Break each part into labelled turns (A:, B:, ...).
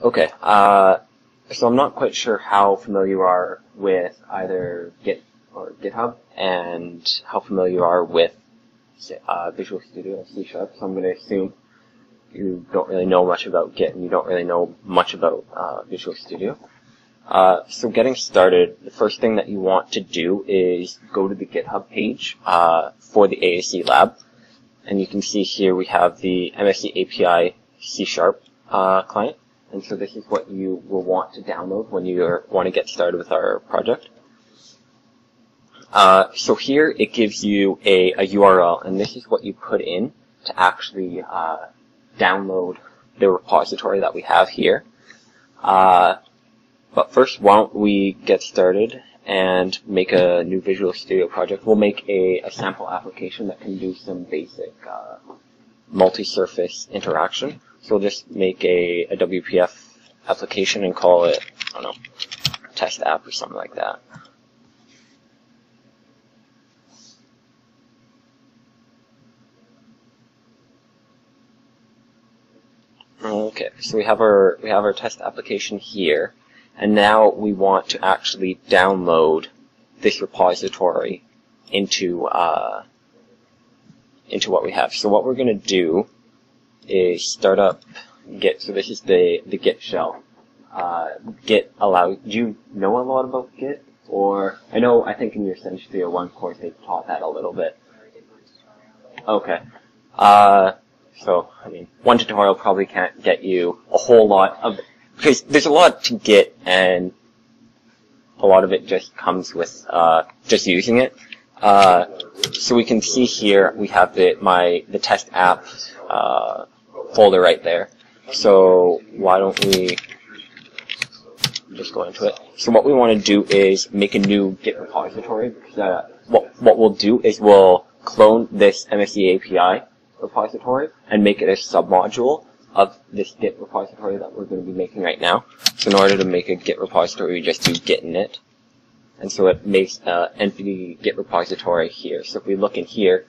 A: Okay, so I'm not quite sure how familiar you are with either Git or GitHub, and how familiar you are with Visual Studio and C#, so I'm going to assume you don't really know much about Git and you don't really know much about Visual Studio. So getting started, the first thing that you want to do is go to the GitHub page for the ASE lab. And you can see here we have the MSE API C# client. And so this is what you will want to download when you want to get started with our project. So here it gives you a URL, and this is what you put in to actually download the repository that we have here. But first, why don't we get started and make a new Visual Studio project. We'll make a sample application that can do some basic multi-surface interaction. So we'll just make a WPF application and call it, I don't know, test app or something like that. Okay, so we have our test application here. And now we want to actually download this repository into what we have. So what we're going to do is start up Git. So this is the Git shell. Git allows. Do you know a lot about Git? Or I think in your Sen Studio 1 course they taught that a little bit. Okay. So I mean, one tutorial probably can't get you a whole lot of. Because there's a lot to Git, and a lot of it just comes with just using it. So we can see here we have the test app folder right there. So why don't we just go into it? So what we want to do is make a new Git repository. What we'll do is we'll clone this MSE API repository and make it a submodule of this Git repository that we're going to be making right now. So in order to make a Git repository, we just do git init. And so it makes an empty Git repository here. So if we look in here,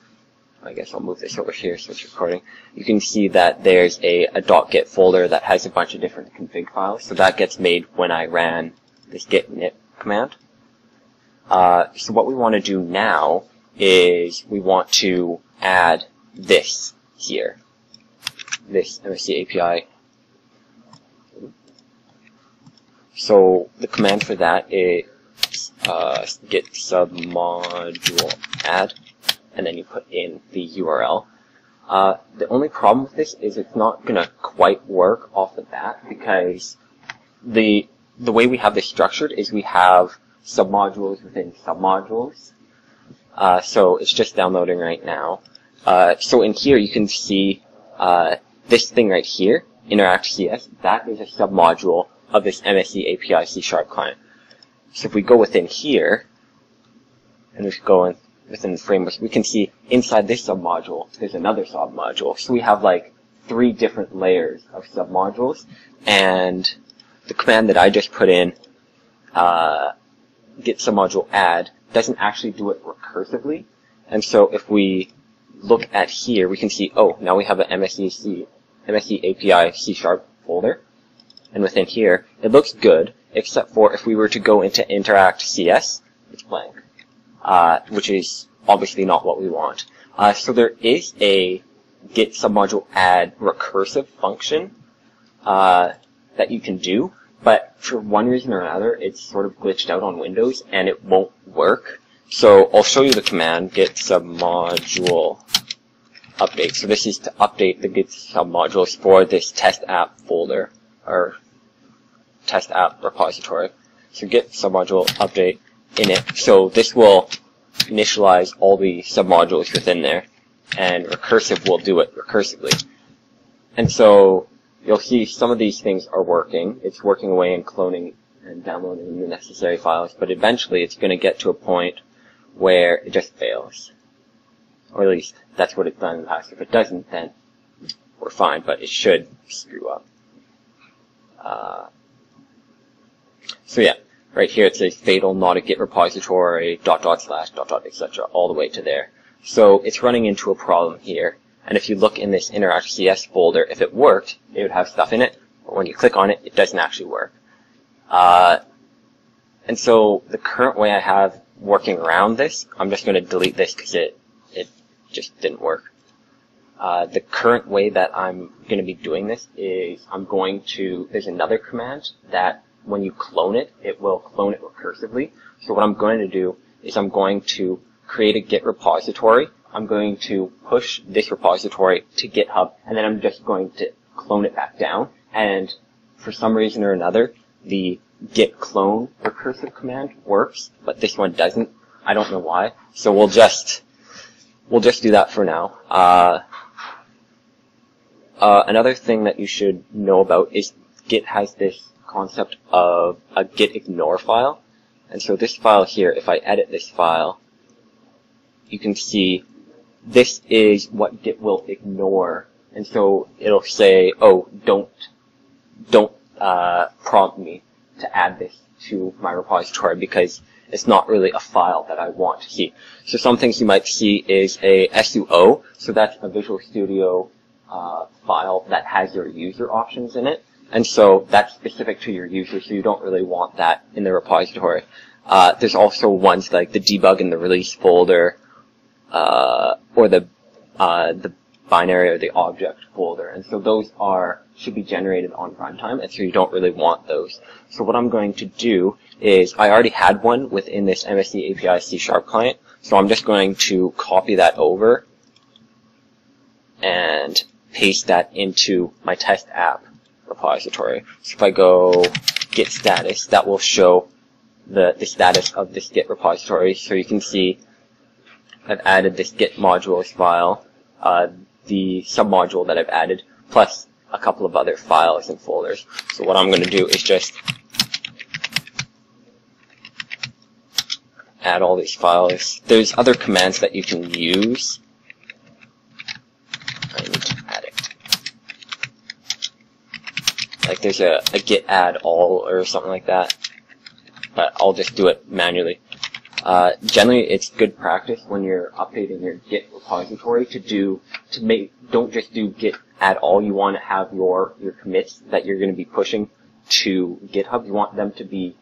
A: I guess I'll move this over here so it's recording, you can see that there's a .git folder that has a bunch of different config files. So that gets made when I ran this git init command. So what we want to do now is we want to add this here. This MSE API. So the command for that is git submodule add, and then you put in the URL. The only problem with this is it's not going to quite work off the bat, because the way we have this structured is we have submodules within submodules. So it's just downloading right now. So in here you can see this thing right here, IntAirAct.CS, that is a submodule of this MSE API C# client. So if we go within here, and just go within the framework, we can see inside this submodule, there's another submodule. So we have like 3 different layers of submodules, and the command that I just put in, git submodule add, doesn't actually do it recursively. And so if we look at here, we can see, oh, now we have an MSE API C# folder. And within here, it looks good, except for if we were to go into IntAirAct.CS, it's blank, which is obviously not what we want. So there is a git submodule add recursive function that you can do, but for one reason or another, it's sort of glitched out on Windows, and it won't work. So I'll show you the command git submodule update. So this is to update the git submodules for this test app folder, or test app repository. So git submodule update init. So this will initialize all the submodules within there, and recursive will do it recursively. And so you'll see some of these things are working. It's working away and cloning and downloading the necessary files, but eventually it's going to get to a point where it just fails. Or at least that's what it's done in the past. If it doesn't, then we're fine, but it should screw up. So yeah, right here it says fatal, not a git repository, .. etc., all the way to there. So it's running into a problem here. And if you look in this IntAirAct.CS folder, if it worked, it would have stuff in it, but when you click on it, it doesn't actually work. And so the current way I have working around this, I'm just going to delete this because it just didn't work. The current way that I'm going to be doing this is there's another command that when you clone it, it will clone it recursively. So what I'm going to do is I'm going to create a Git repository. I'm going to push this repository to GitHub, and then I'm just going to clone it back down. And for some reason or another, the git clone recursive command works, but this one doesn't. I don't know why. So we'll just do that for now. Another thing that you should know about is Git has this concept of a git ignore file. And so this file here, if I edit this file, you can see this is what Git will ignore. And so it'll say, oh, don't prompt me to add this to my repository because it's not really a file that I want to see. So some things you might see is a SUO, so that's a Visual Studio file that has your user options in it. And so that's specific to your user, so you don't really want that in the repository. There's also ones like the debug and the release folder, or the binary or the object folder. And so those should be generated on runtime, and so you don't really want those. So what I'm going to do is, I already had one within this MSE API C# client, so I'm just going to copy that over and paste that into my test app repository. So if I go git status, that will show the status of this Git repository. So you can see I've added this Git modules file, the submodule that I've added, plus a couple of other files and folders. So what I'm going to do is just add all these files. There's other commands that you can use. I need to add it. Like there's a git add all or something like that, but I'll just do it manually. Generally, it's good practice when you're updating your Git repository don't just do git add all. You want to have your commits that you're going to be pushing to GitHub. You want them to be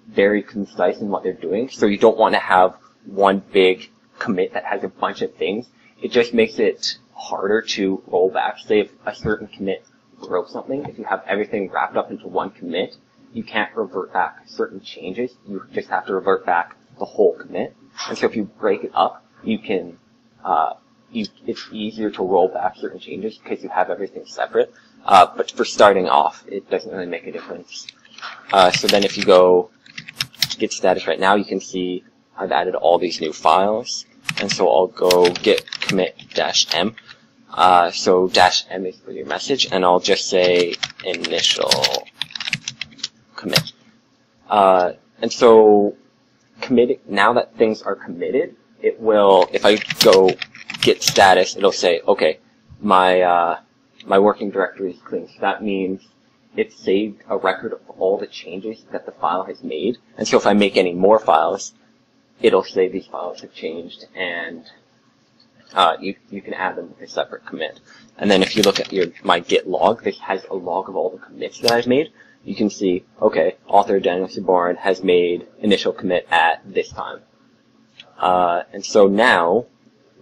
A: very concise in what they're doing. So you don't want to have one big commit that has a bunch of things. It just makes it harder to roll back. Say if a certain commit broke something, if you have everything wrapped up into one commit, you can't revert back certain changes. You just have to revert back the whole commit. And so if you break it up, you can, it's easier to roll back certain changes because you have everything separate. But for starting off, it doesn't really make a difference. So then if you go git status right now, you can see I've added all these new files. And so I'll go git commit -m. So -m is for your message, and I'll just say initial commit. And so now that things are committed, it will, if I go git status, it'll say, okay, my working directory is clean. So that means it saved a record of all the changes that the file has made. And so if I make any more files, it'll say these files have changed, and you can add them with a separate commit. And then if you look at my git log, this has a log of all the commits that I've made. You can see, okay, author Daniel Saborn has made initial commit at this time. And so now,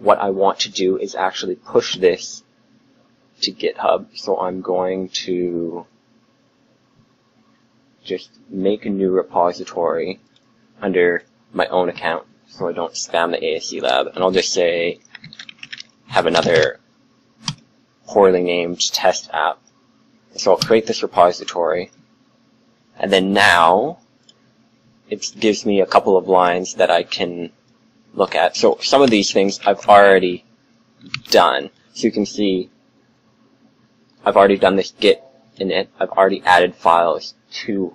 A: what I want to do is actually push this to GitHub. So I'm going to just make a new repository under my own account so I don't spam the ASC lab. And I'll just say, have another poorly named test app. So I'll create this repository. And then now, it gives me a couple of lines that I can look at. So some of these things I've already done. So you can see I've already done this git init. I've already added files to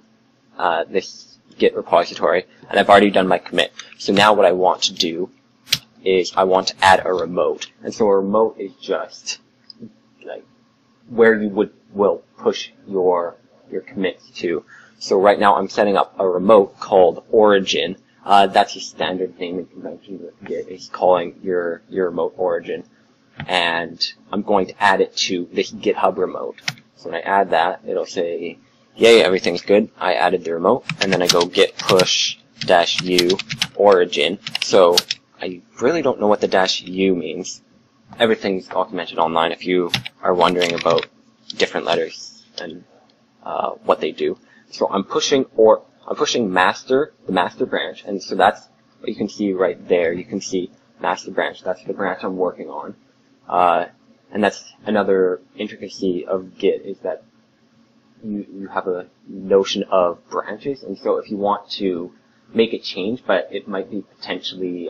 A: this git repository, and I've already done my commit. So now what I want to do is I want to add a remote. And so a remote is just like where you will push your commits to. So right now I'm setting up a remote called origin. That's a standard naming convention with Git, is calling your remote origin. And I'm going to add it to this GitHub remote. So when I add that, it'll say, yay, everything's good. I added the remote, and then I go git push -u origin. So I really don't know what the -u means. Everything's documented online if you are wondering about different letters and what they do. So I'm pushing master, the master branch, and so that's what you can see right there. You can see master branch. That's the branch I'm working on. And that's another intricacy of Git, is that you have a notion of branches, and so if you want to make a change, but it might be potentially,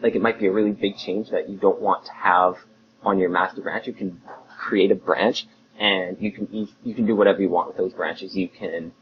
A: like it might be a really big change that you don't want to have on your master branch, you can create a branch, and you can do whatever you want with those branches. You can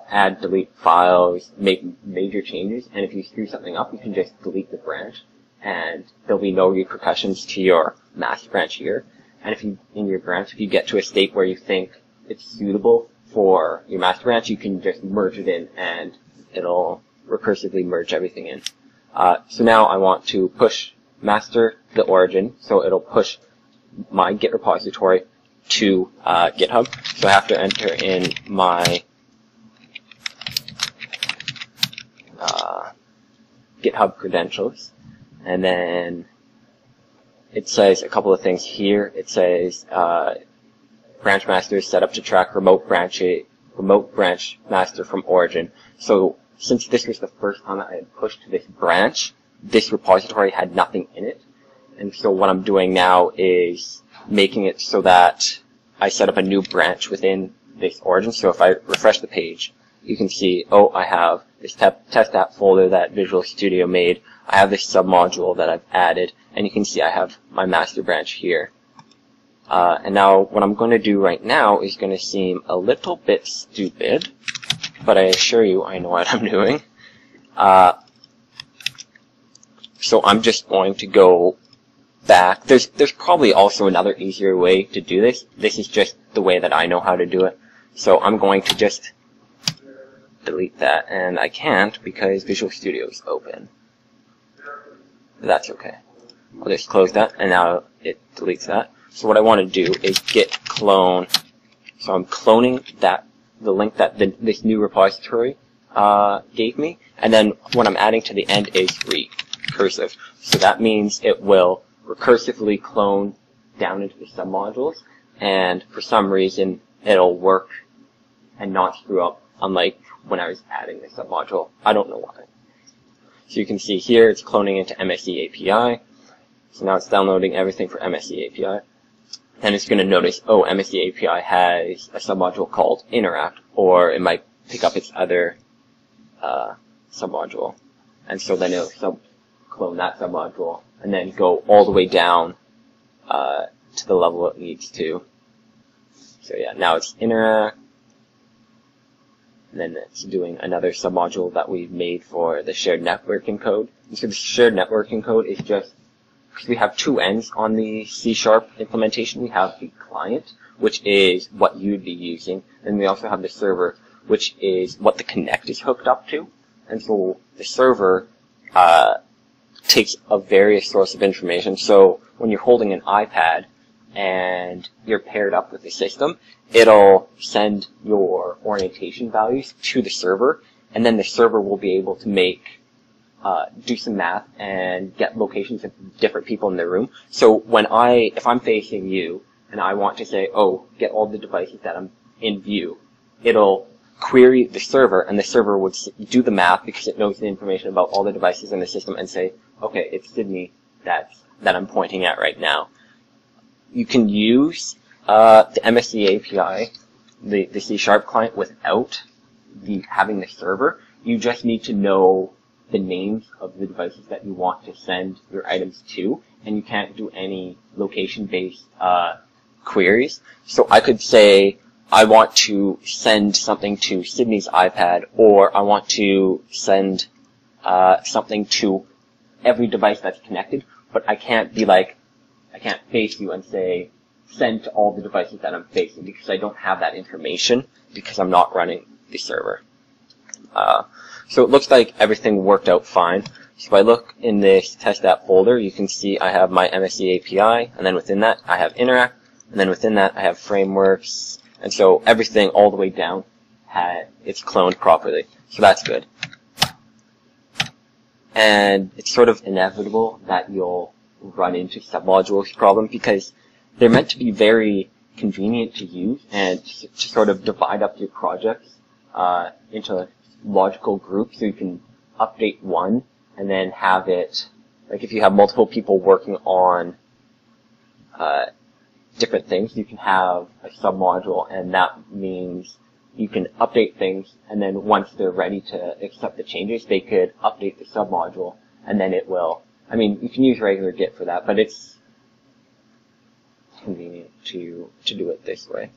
A: add, delete files, make major changes, and if you screw something up, you can just delete the branch, and there'll be no repercussions to your master branch here. And if you, in your branch, if you get to a state where you think it's suitable for your master branch, you can just merge it in, and it'll recursively merge everything in. So now I want to push master the origin, so it'll push my Git repository to GitHub. So I have to enter in my GitHub credentials, and then it says a couple of things here. It says branch master is set up to track remote branch master from origin. So since this was the first time I had pushed this branch, this repository had nothing in it. And so what I'm doing now is making it so that I set up a new branch within this origin. So if I refresh the page, you can see, oh, I have this test app folder that Visual Studio made. I have this submodule that I've added, and you can see I have my master branch here. And now what I'm going to do right now is going to seem a little bit stupid, but I assure you I know what I'm doing. So I'm just going to go back. There's probably also another easier way to do this. This is just the way that I know how to do it. So I'm going to just delete that, and I can't because Visual Studio is open. That's okay. I'll just close that, and now it deletes that. So what I want to do is git clone. So I'm cloning the link that this new repository gave me, and then what I'm adding to the end is recursive. So that means it will recursively clone down into the submodules, and for some reason it'll work and not screw up, unlike when I was adding the submodule. I don't know why. So you can see here it's cloning into MSE API. So now it's downloading everything for MSE API. Then it's going to notice, oh, MSE API has a submodule called IntAirAct, or it might pick up its other submodule. And so then it'll clone that submodule and then go all the way down to the level it needs to. So yeah, now it's IntAirAct. And then it's doing another submodule that we've made for the shared networking code. And so the shared networking code is just, because we have two ends on the C# implementation. We have the client, which is what you'd be using, and we also have the server, which is what the Connect is hooked up to. And so the server takes a various source of information. So when you're holding an iPad and you're paired up with the system, it'll send your orientation values to the server, and then the server will be able to do some math and get locations of different people in the room. So if I'm facing you and I want to say, oh, get all the devices that I'm in view, it'll query the server, and the server would do the math because it knows the information about all the devices in the system and say, okay, it's Sydney that I'm pointing at right now. You can use the MSE API, the C# client, without having the server. You just need to know the names of the devices that you want to send your items to, and you can't do any location-based queries. So I could say, I want to send something to Sydney's iPad, or I want to send something to every device that's connected, but I can't face you and say, send to all the devices that I'm facing, because I don't have that information, because I'm not running the server. So it looks like everything worked out fine. So if I look in this test app folder, you can see I have my MSE API, and then within that I have IntAirAct, and then within that I have frameworks, and so everything all the way down it's cloned properly. So that's good. And it's sort of inevitable that you'll run into submodules problem because they're meant to be very convenient to use and to sort of divide up your projects into logical groups, so you can update one and then have it, like if you have multiple people working on different things, you can have a submodule, and that means you can update things, and then once they're ready to accept the changes, they could update the submodule, and then it will, I mean, you can use regular Git for that, but it's convenient to do it this way.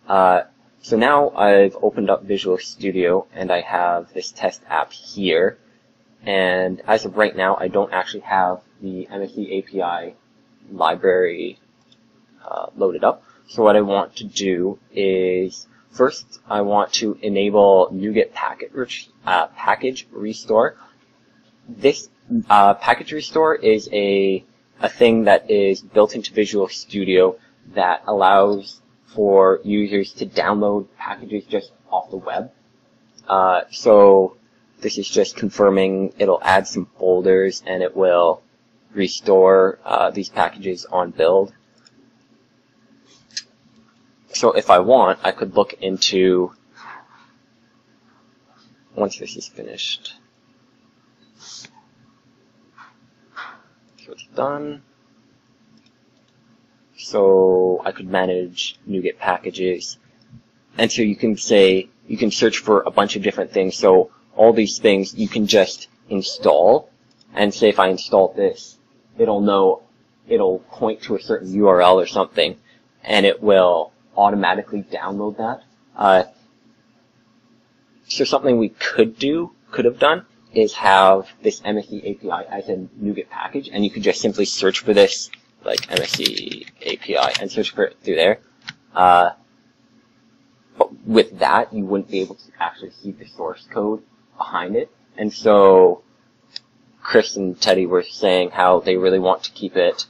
A: So now I've opened up Visual Studio, and I have this test app here, and as of right now, I don't actually have the MSE API library loaded up. So what I want to do is, first I want to enable NuGet package restore. This package restore is a thing that is built into Visual Studio that allows for users to download packages just off the web. So this is just confirming it'll add some folders and it will restore these packages on build. So if I want, I could look into, once this is finished. So it's done. So I could manage NuGet packages. And so you can say, you can search for a bunch of different things. So all these things you can just install. And say if I install this, it'll point to a certain URL or something, and it will automatically download that. So something we could have done, is have this MSE API as a NuGet package, and you could just simply search for this, like MSE API, and search for it through there. But with that, you wouldn't be able to actually see the source code behind it. And so Chris and Teddy were saying how they really want to keep it.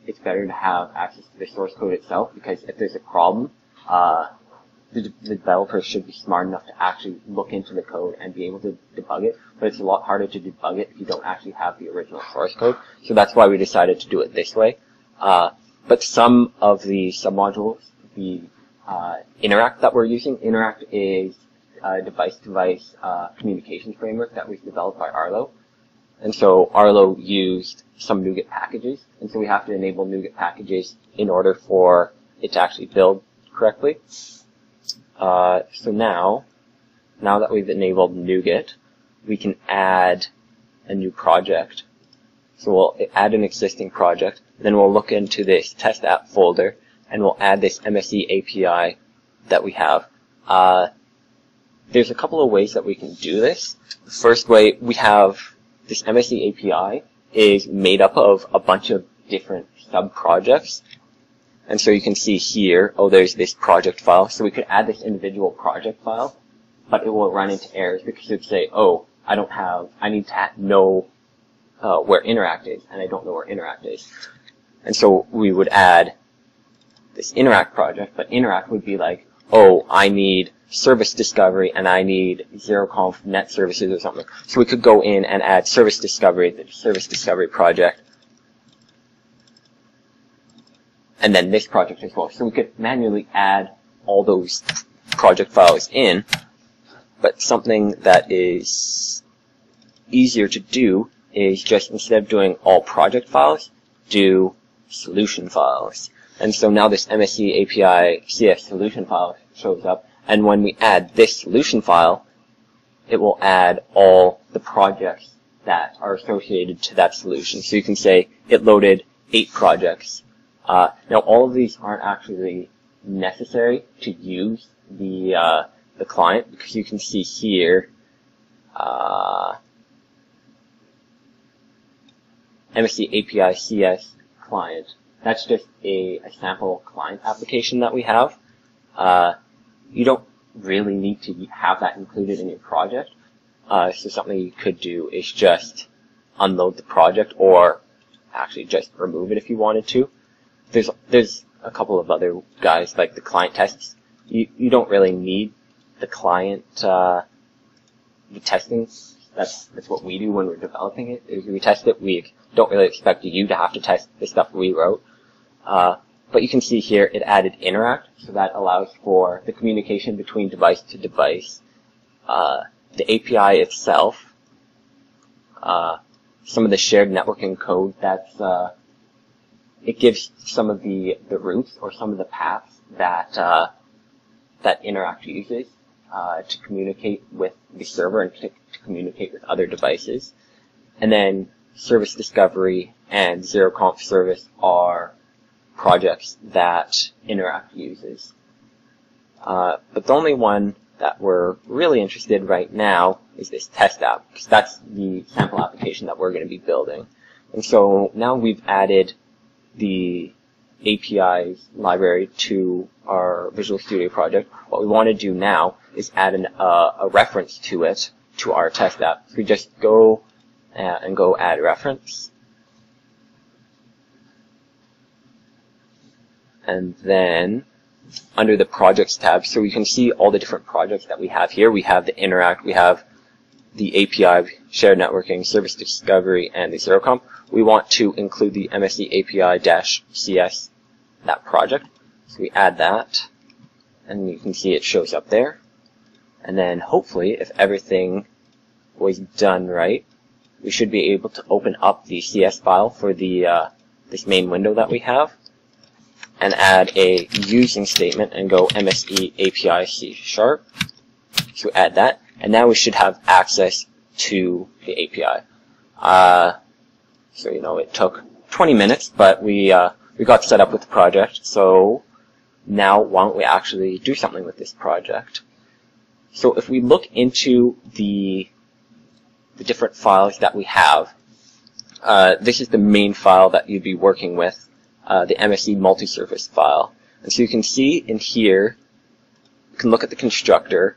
A: It's better to have access to the source code itself, because if there's a problem, the developer should be smart enough to actually look into the code and be able to debug it. But it's a lot harder to debug it if you don't actually have the original source code. So that's why we decided to do it this way. But some of the submodules, the IntAirAct that we're using, IntAirAct is a device-to-device communication framework that was developed by Arlo. And so Arlo used some NuGet packages, and so we have to enable NuGet packages in order for it to actually build correctly. So now that we've enabled NuGet, we can add a new project. So we'll add an existing project, then we'll look into this test app folder, and we'll add this MSE API that we have. There's a couple of ways that we can do this. The first way, we have this MSE API is made up of a bunch of different sub-projects. And so you can see here, there's this project file. So we could add this individual project file, but it will run into errors because it would say, I need to know where IntAirAct is, and I don't know where IntAirAct is. And so we would add this IntAirAct project, but IntAirAct would be like, I need service discovery and I need zeroconf net services or something. So we could go in and add service discovery, the service discovery project, and then this project as well. So we could manually add all those project files in, but something that is easier to do is just, instead of doing all project files, do solution files. And so now this MSE API-CS solution file shows up, and when we add this solution file, it will add all the projects that are associated to that solution. So you can say it loaded 8 projects. Now all of these aren't actually necessary to use the client, because you can see here, MSE API-CS client. That's just a sample client application that we have. You don't really need to have that included in your project. So something you could do is just unload the project, or actually just remove it if you wanted to. There's a couple of other guys, like the client tests. You don't really need the client the testing. That's what we do when we're developing it. Is we test it. We don't really expect you to have to test the stuff we wrote. But you can see here it added IntAirAct, so that allows for the communication between device to device. The API itself, some of the shared networking code, it gives some of the routes or some of the paths that IntAirAct uses to communicate with the server and to communicate with other devices. And then service discovery and zero conf service are projects that IntAirAct uses. But the only one that we're really interested in right now is this test app, because that's the sample application that we're going to be building. And so now we've added the APIs library to our Visual Studio project. What we want to do now is add a reference to it to our test app. So we just go and go add reference. And then under the projects tab, so we can see all the different projects that we have here. We have the IntAirAct, we have the API, shared networking, service discovery, and the zero comp. We want to include the MSE API-CS, that project. So we add that, and you can see it shows up there. And then hopefully, if everything was done right, we should be able to open up the CS file for the this main window that we have, and add a using statement and go MSE API C#. So add that, and now we should have access to the API. So it took 20 minutes, but we got set up with the project. So now why don't we actually do something with this project? So if we look into the different files that we have, this is the main file that you'd be working with. The MSE multi-surface file. And so you can see in here, you can look at the constructor.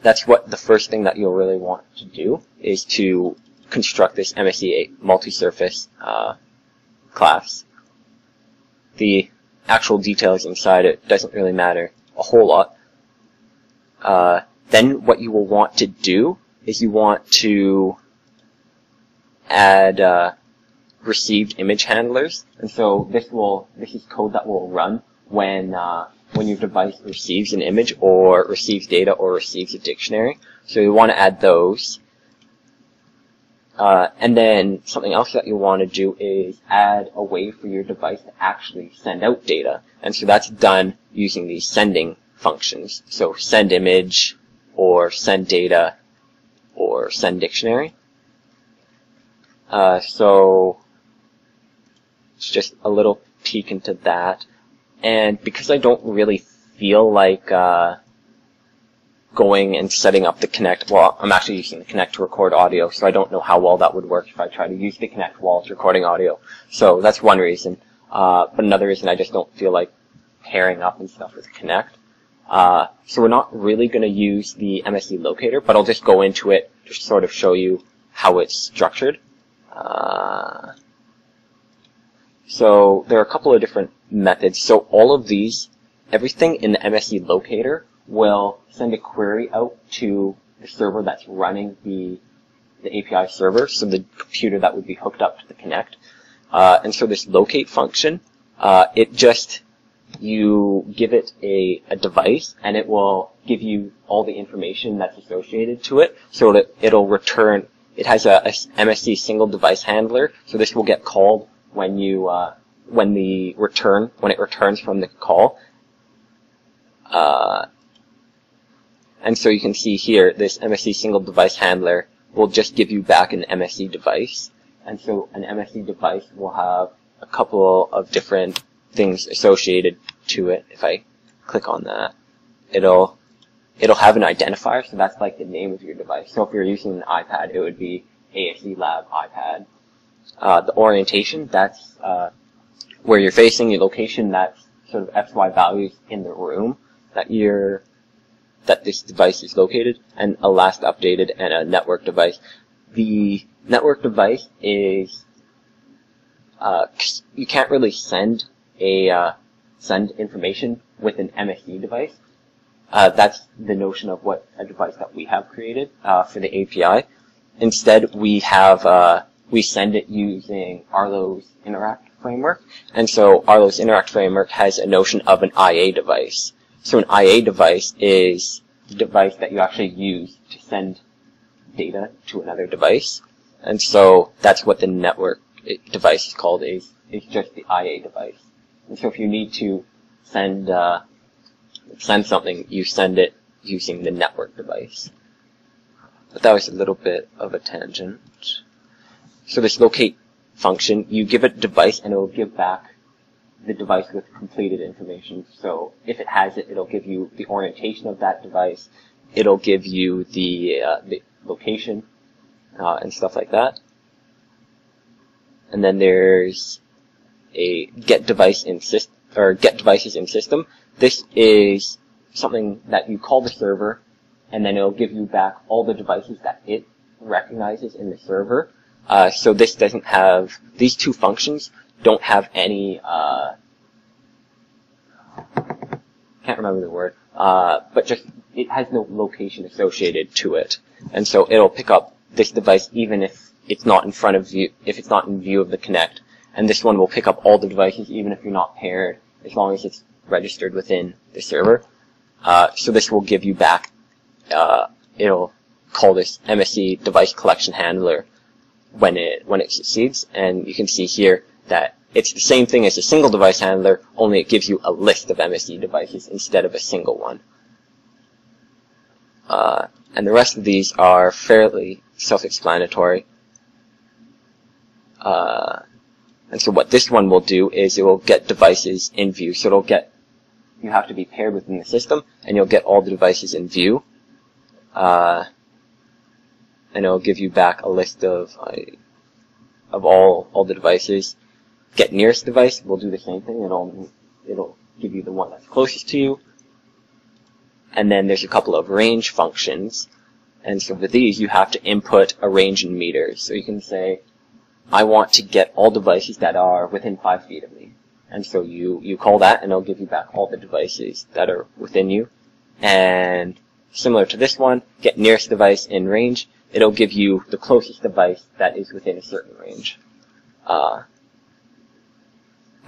A: That's what the first thing that you'll really want to do, is to construct this MSE multi-surface class. The actual details inside it doesn't really matter a whole lot. Then what you will want to do is you want to add received image handlers, and so this is code that will run when your device receives an image or receives data or receives a dictionary. So you want to add those, and then something else that you want to do is add a way for your device to actually send out data, and so that's done using these sending functions. So send image, or send data, or send dictionary. So it's just a little peek into that. And because I don't really feel like going and setting up the Connect, well, I'm actually using the Connect to record audio, so I don't know how well that would work if I try to use the Connect while it's recording audio. So that's one reason. But another reason, I just don't feel like pairing up and stuff with Connect. So we're not really going to use the MSE Locator, but I'll just go into it to sort of show you how it's structured. So there are a couple of different methods. So all of these, everything in the MSE Locator will send a query out to the server that's running the API server, so the computer that would be hooked up to the Connect. And so this locate function, you give it a device, and it will give you all the information that's associated to it, so that it'll return. It has a MSE single device handler, so this will get called when it returns from the call. And so you can see here, this MSE single device handler will just give you back an MSE device. And so an MSE device will have a couple of different things associated to it. If I click on that, it'll have an identifier, so that's like the name of your device. So if you're using an iPad, it would be ASE Lab iPad. The orientation, that's where you're facing, your location, that's sort of XY values in the room that this device is located, and a last updated and a network device. The Network device is you can't really send information with an MSE device. That's the notion of what a device that we have created for the API. Instead, we send it using Arlo's IntAirAct framework, and so Arlo's IntAirAct framework has a notion of an IA device. So an IA device is the device that you actually use to send data to another device, and so that's what the network device is called. Is just the IA device. And so if you need to send something, you send it using the network device. But that was a little bit of a tangent. So this locate function, you give it a device and it will give back the device with completed information. So if it has it, it'll give you the orientation of that device. It'll give you the location and stuff like that. And then there's a get devices in system. This is something that you call the server, and then it'll give you back all the devices that it recognizes in the server. So this doesn't have, these two functions don't have any, can't remember the word, but just, it has no location associated to it. And so it'll pick up this device even if it's not in front of you, if it's not in view of the Connect. And this one will pick up all the devices even if you're not paired, as long as it's registered within the server. So this will give you back, it'll call this MSE device collection handler when it succeeds. And you can see here that it's the same thing as a single device handler, only it gives you a list of MSE devices instead of a single one. And the rest of these are fairly self-explanatory. And so what this one will do is it will get devices in view. So it'll get, you have to be paired within the system, and you'll get all the devices in view. And it'll give you back a list of all the devices. Get nearest device will do the same thing. It'll give you the one that's closest to you. And then there's a couple of range functions. And so for these, you have to input a range in meters. So you can say, I want to get all devices that are within 5 feet of me. And so you call that, and it'll give you back all the devices that are within you. And similar to this one, get nearest device in range. It'll give you the closest device that is within a certain range.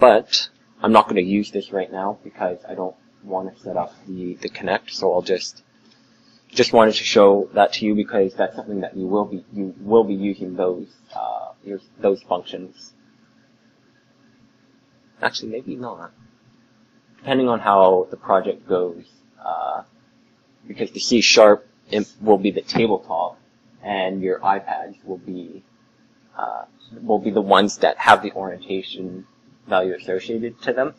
A: But I'm not going to use this right now because I don't want to set up the Connect. So I'll just wanted to show that to you because that's something that you will be using those functions. Actually, maybe not. Depending on how the project goes, because the C# will be the tabletop, and your iPads will be the ones that have the orientation value associated to them.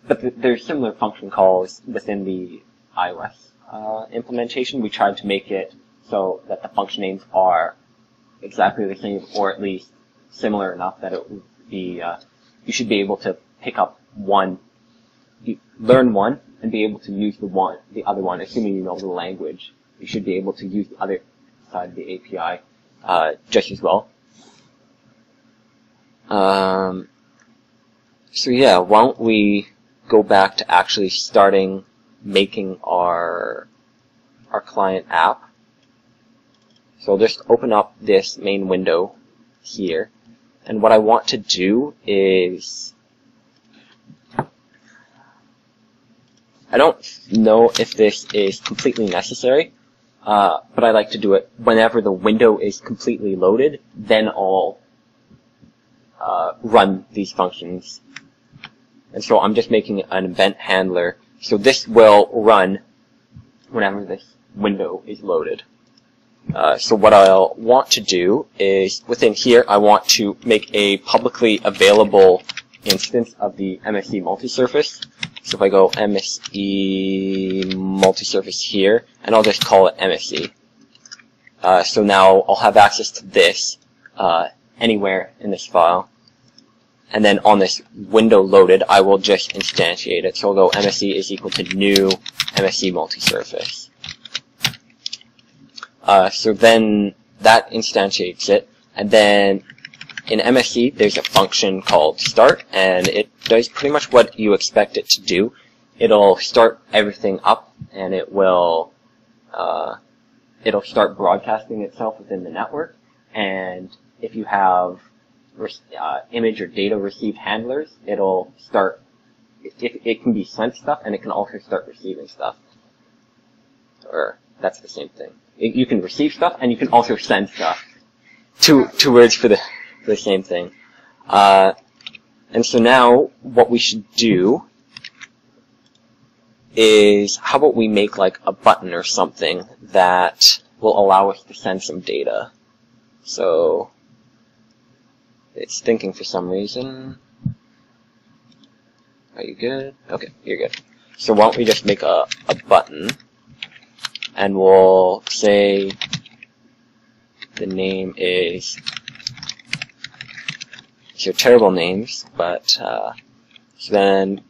A: But there's similar function calls within the iOS implementation. We tried to make it so that the function names are exactly the same, or at least similar enough that it would be, you should be able to pick up one, learn one, and be able to use the other one, assuming you know the language. You should be able to use the other side of the API just as well. So yeah, why don't we go back to actually starting making our client app. So I'll just open up this main window here, and what I want to do is, I don't know if this is completely necessary, but I like to do it whenever the window is completely loaded, then I'll run these functions. And so I'm just making an event handler, so this will run whenever this window is loaded. So what I'll want to do is, within here, I want to make a publicly available instance of the MSE multi-surface. So if I go MSE multi-surface here, and I'll just call it MSE. So now I'll have access to this anywhere in this file. And then on this window loaded, I will just instantiate it. So I'll go MSE is equal to new MSE multi-surface. So then that instantiates it, and then in MSE there's a function called start, and it does pretty much what you expect it to do. It'll start everything up, and it'll start broadcasting itself within the network. And if you have image or data receive handlers, it'll start. It can be sent stuff, and it can also start receiving stuff. Or that's the same thing. You can receive stuff, and you can also send stuff. Two words for the same thing. And so now what we should do is, how about we make like a button or something that will allow us to send some data. So it's thinking for some reason. Are you good? Okay, you're good. So why don't we just make a button, and we'll say the name is, these are terrible names, but so then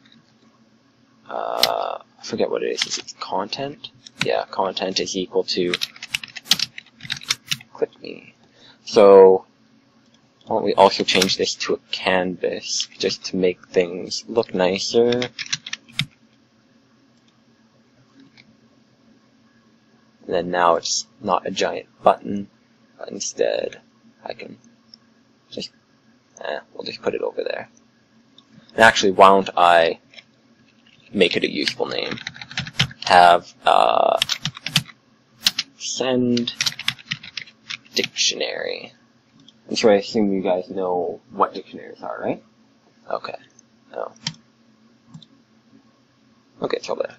A: I forget what it is. Is it content? Yeah, content is equal to click me. So why don't we also change this to a canvas just to make things look nicer. And then now it's not a giant button, but instead I can just, we'll just put it over there. And actually, why don't I make it a useful name? Have send dictionary. And so I assume you guys know what dictionaries are, right? Okay. Oh. Okay, it's over there.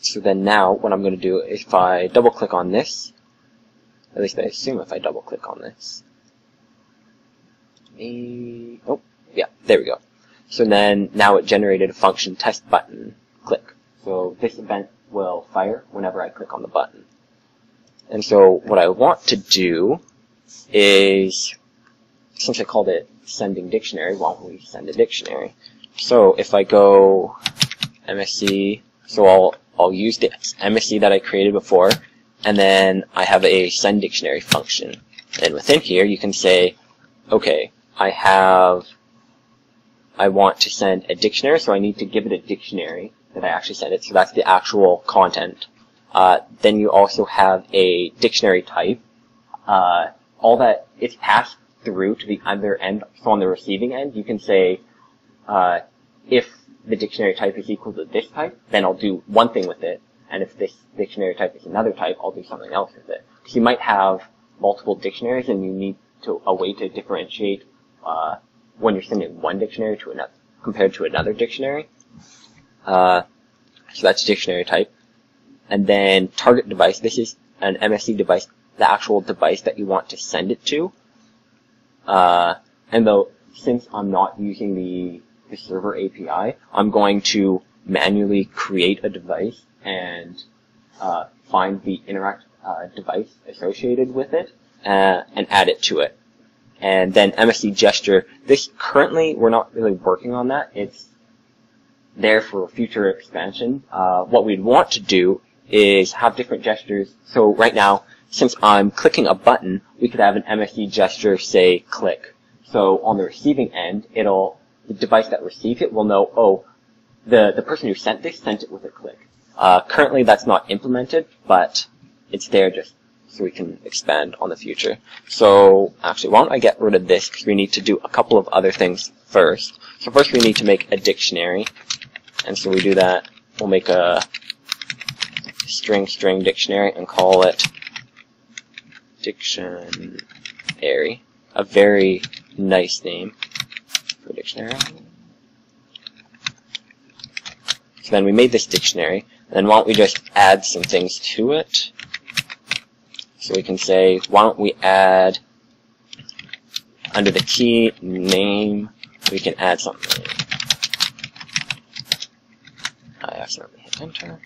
A: So then now, what I'm going to do is, if I double-click on this, at least I assume if I double-click on this, oh, yeah, there we go. So then, now it generated a function test button click. So this event will fire whenever I click on the button. And so what I want to do is, since I called it sending dictionary, why don't we send a dictionary? So if I go MSE, so I'll use the MSE that I created before, and then I have a send dictionary function. And within here, you can say, okay, I want to send a dictionary, so I need to give it a dictionary that I actually send it. So that's the actual content. Then you also have a dictionary type. All that it's passed through to the other end. So on the receiving end, you can say, if the dictionary type is equal to this type, then I'll do one thing with it. And if this dictionary type is another type, I'll do something else with it. Because you might have multiple dictionaries, and you need a way to differentiate when you're sending one dictionary to another compared to another dictionary. So that's dictionary type. And then target device. This is an MSE device, the actual device that you want to send it to. And though, since I'm not using the server API, I'm going to manually create a device and find the IntAirAct device associated with it and add it to it. And then MSE gesture. This currently we're not really working on that. It's there for future expansion. What we'd want to do is have different gestures. So right now, since I'm clicking a button, we could have an MSE gesture say click. So on the receiving end, the device that receives it will know, oh, the person who sent this sent it with a click. Currently that's not implemented, but it's there just so we can expand on the future. So actually, why don't I get rid of this, because we need to do a couple of other things first. So first we need to make a dictionary. And so we do that. We'll make a string dictionary and call it dictionary. A very nice name for dictionary. So then we made this dictionary. And then why don't we just add some things to it? So we can say, why don't we add, under the key name, we can add something. I accidentally hit enter.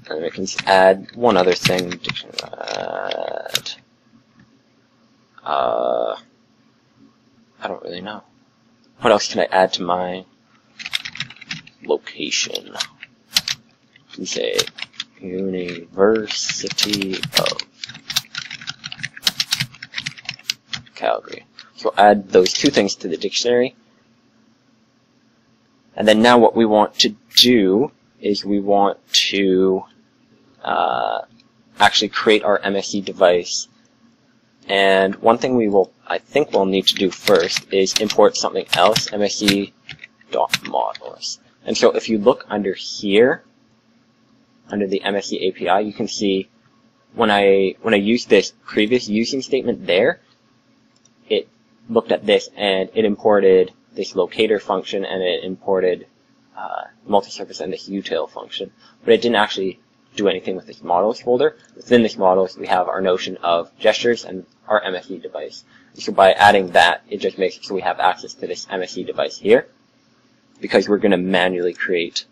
A: And we can add one other thing. Dictionary add. I don't really know. What else can I add to my location? You can say University of Calgary. So we'll add those two things to the dictionary. And then now what we want to do is we want to actually create our MSE device. And one thing I think we'll need to do first is import something else, MSE.models. And so if you look under here, under the MSE API, you can see when I used this previous using statement there, it looked at this and it imported this locator function and it imported multi-surface and this util function, but it didn't actually do anything with this models folder. Within this models, we have our notion of gestures and our MSE device. So by adding that, it just makes it so we have access to this MSE device here, because we're going to manually create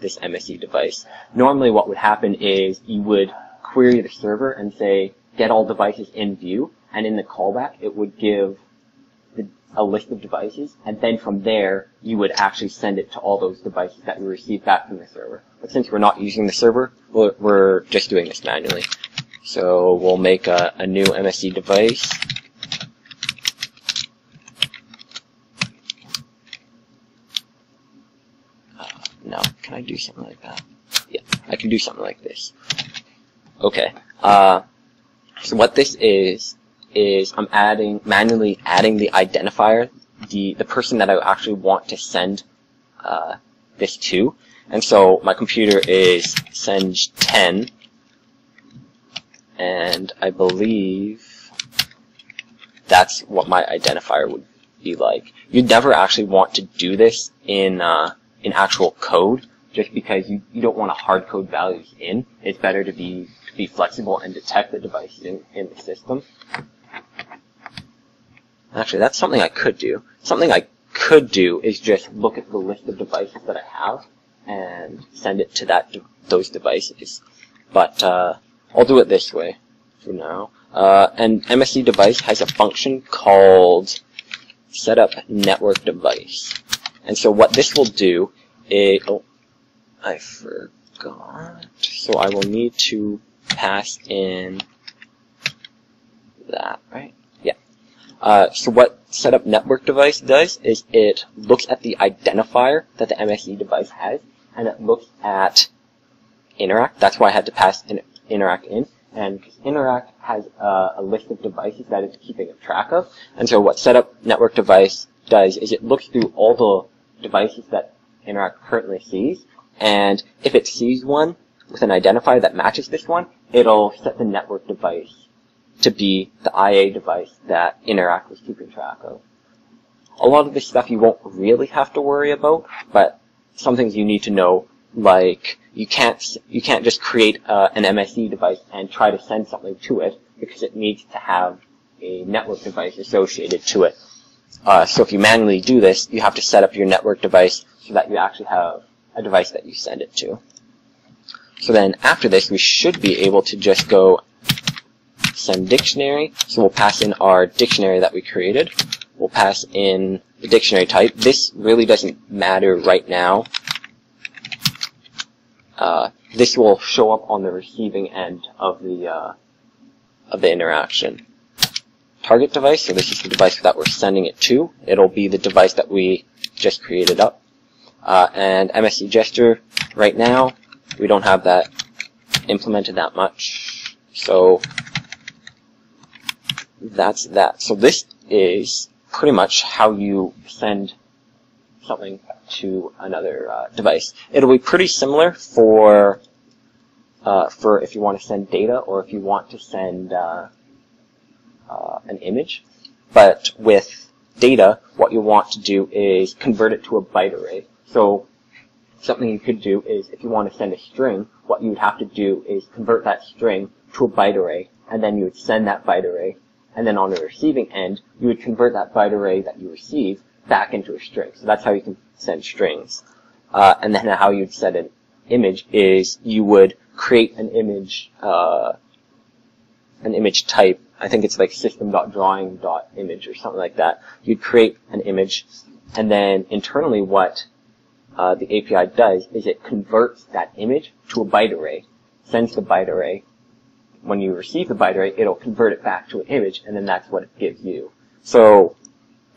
A: this MSE device. Normally what would happen is you would query the server and say, get all devices in view, and in the callback, it would give a list of devices, and then from there, you would actually send it to all those devices that you received back from the server. But since we're not using the server, we're just doing this manually. So we'll make a new MSE device. Now, can I do something like that? Yeah, I can do something like this. Okay. So what this is I'm manually adding the identifier, the person that I actually want to send this to. And so my computer is send10, and I believe that's what my identifier would be like. You'd never actually want to do this in actual code, just because you don't want to hard code values in. It's better to be flexible and detect the devices in the system. Actually, that's something I could do. Something I could do is just look at the list of devices that I have and send it to those devices. But I'll do it this way for now. An MSE device has a function called setUpNetworkDevice. And so what this will do is, oh, I forgot. So I will need to pass in that, right? Yeah. So what setUpNetworkDevice does is it looks at the identifier that the MSE device has, and it looks at IntAirAct. That's why I had to pass IntAirAct in. And IntAirAct has a list of devices that it's keeping track of. And so what setUpNetworkDevice does is it looks through all the devices that IntAirAct currently sees, and if it sees one with an identifier that matches this one, it'll set the network device to be the IA device that IntAirAct was keeping track of. A lot of this stuff you won't really have to worry about, but some things you need to know, like you can't just create an MSE device and try to send something to it, because it needs to have a network device associated to it. So if you manually do this, you have to set up your network device so that you actually have a device that you send it to. So then after this, we should be able to just go send dictionary. So we'll pass in our dictionary that we created. We'll pass in the dictionary type. This really doesn't matter right now. This will show up on the receiving end of the interaction. Target device, so this is the device that we're sending it to. It'll be the device that we just created up. And MSE gesture, right now, we don't have that implemented that much. So that's that. So this is pretty much how you send something to another device. It'll be pretty similar for if you want to send data or if you want to send an image. But with data, what you want to do is convert it to a byte array. So something you could do is, if you want to send a string, what you would have to do is convert that string to a byte array, and then you would send that byte array, and then on the receiving end, you would convert that byte array that you receive back into a string. So that's how you can send strings. And then how you'd send an image is you would create an image type. I think it's like system.drawing.image or something like that. You'd create an image, and then internally what the API does is it converts that image to a byte array. sends the byte array. When you receive the byte array, it'll convert it back to an image, and then that's what it gives you. So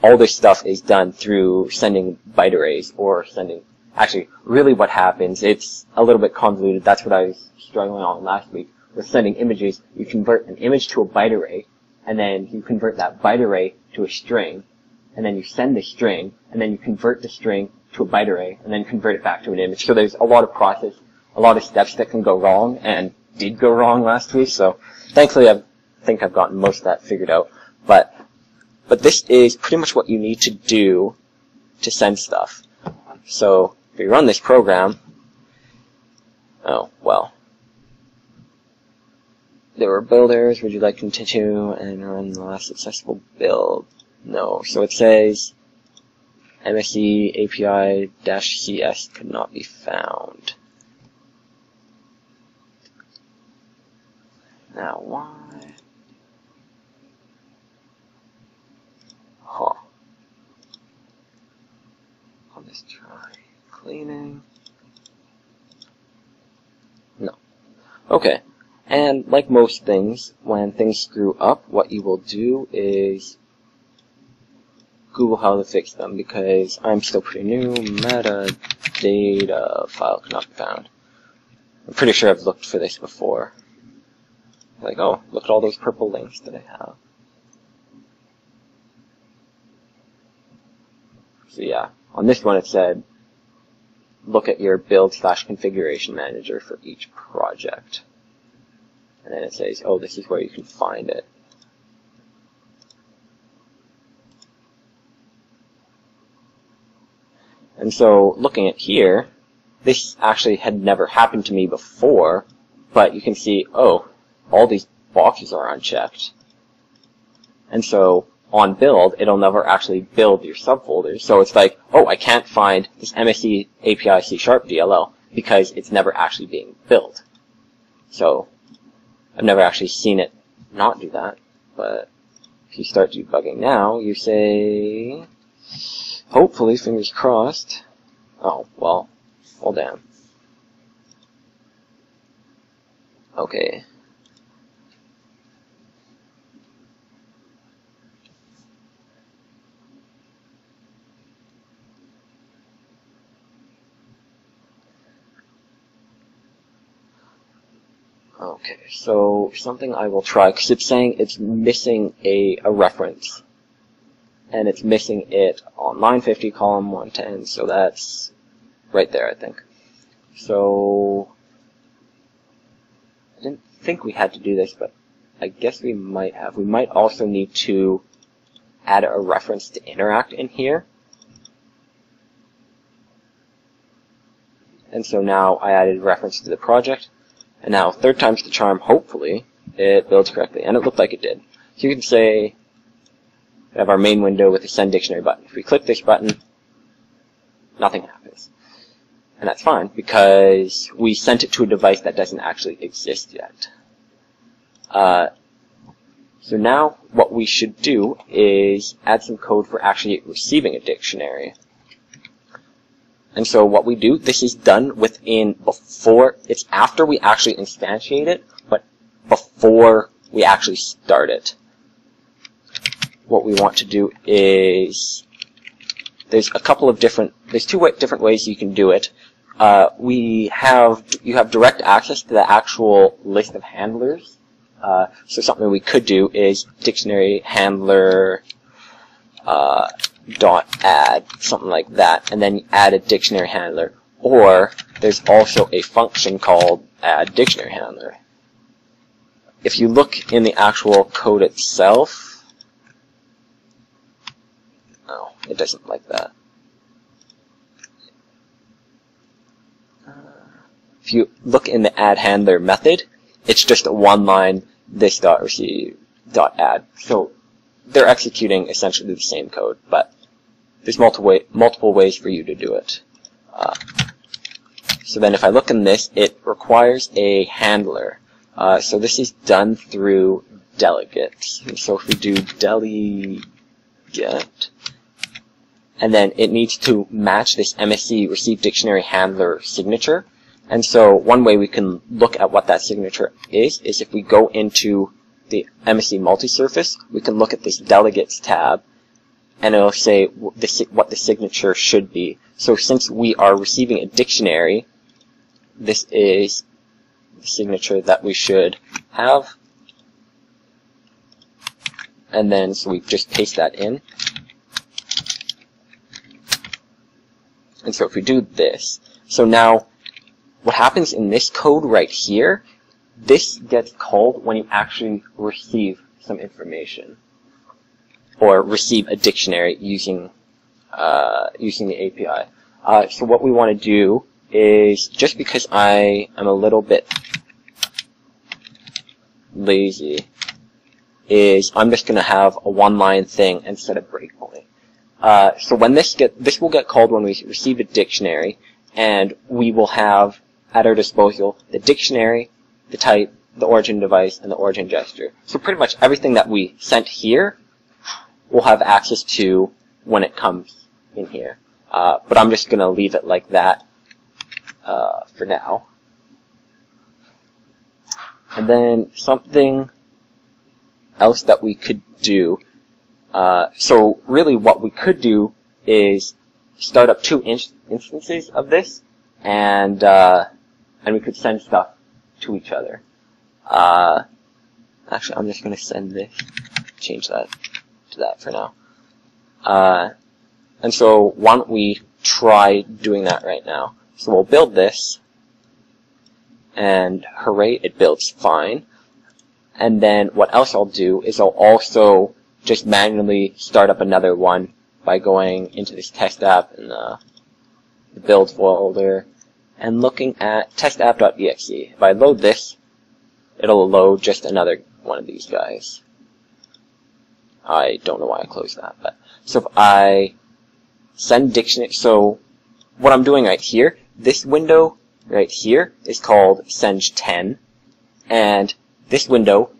A: all this stuff is done through sending byte arrays, or sending, actually, really what happens, it's a little bit convoluted, that's what I was struggling on last week, with sending images. You convert an image to a byte array, and then you convert that byte array to a string, and then you send the string, and then you convert the string to a byte array, and then convert it back to an image. So there's a lot of process, a lot of steps that can go wrong, and did go wrong last week, so thankfully I think I've gotten most of that figured out. But this is pretty much what you need to do to send stuff. So if you run this program, oh, well, there were build errors. Would you like to continue and run the last successful build? No. So it says MSE API-CS could not be found. Now why? Huh. I'll just try cleaning. No. Okay. And like most things, when things screw up, what you will do is Google how to fix them, because I'm still pretty new. Metadata file cannot be found. I'm pretty sure I've looked for this before. Like, oh, look at all those purple links that I have. So yeah, on this one it said, look at your build/configuration manager for each project. And then it says, oh, this is where you can find it. And so, looking at here, this actually had never happened to me before, but you can see, oh, all these boxes are unchecked. And so, on build, it'll never actually build your subfolders. So it's like, oh, I can't find this MSE API C# DLL because it's never actually being built. So, I've never actually seen it not do that. But if you start debugging now, you say, hopefully, fingers crossed. Oh, well damn. Okay. Okay, so something I will try, because it's saying it's missing a reference. And it's missing it on line 50, column 110, so that's right there, I think. So, I didn't think we had to do this, but I guess we might have. We might also need to add a reference to IntAirAct in here. And so now I added a reference to the project. And now, third time's the charm, hopefully, it builds correctly. And it looked like it did. So you can say, we have our main window with the send dictionary button. If we click this button, nothing happens. And that's fine, because we sent it to a device that doesn't actually exist yet. So now, what we should do is add some code for actually receiving a dictionary. And so what we do, this is done within, it's after we actually instantiate it, but before we actually start it. What we want to do is, there's two different ways you can do it. You have direct access to the actual list of handlers. So something we could do is dictionary handler, .add, something like that, and then add a dictionary handler. Or there's also a function called add dictionary handler. If you look in the actual code itself, oh, it doesn't like that. If you look in the add handler method, it's just a one line this.receive.add. So they're executing essentially the same code, but there's multiple ways for you to do it. So then if I look in this, it requires a handler. So this is done through delegates. And so if we do delegate, and then it needs to match this MSE receive dictionary handler signature. And so one way we can look at what that signature is if we go into the MSE multi-surface, we can look at this delegates tab, and it'll say what the signature should be. So since we are receiving a dictionary, this is the signature that we should have. And then, so we just paste that in. And so if we do this, so now what happens in this code right here, this gets called when you actually receive some information or receive a dictionary using the API. So what we want to do is, just because I am a little bit lazy, is I'm just going to have a one-line thing instead of breakpoint. So when this will get called when we receive a dictionary, and we will have at our disposal the dictionary, the type, the origin device, and the origin gesture. So pretty much everything that we sent here we'll have access to when it comes in here. But I'm just going to leave it like that for now. And then something else that we could do. So really what we could do is start up two instances of this, and we could send stuff to each other. Actually, I'm just going to send this, change that to that for now. And so why don't we try doing that right now. So we'll build this, and hooray, it builds fine. And then what else I'll do is I'll also just manually start up another one by going into this test app in the build folder and looking at testapp.exe. If I load this, it'll load just another one of these guys. I don't know why I closed that, but so if I send dictionary, so what I'm doing right here, this window right here is called send10, and this window,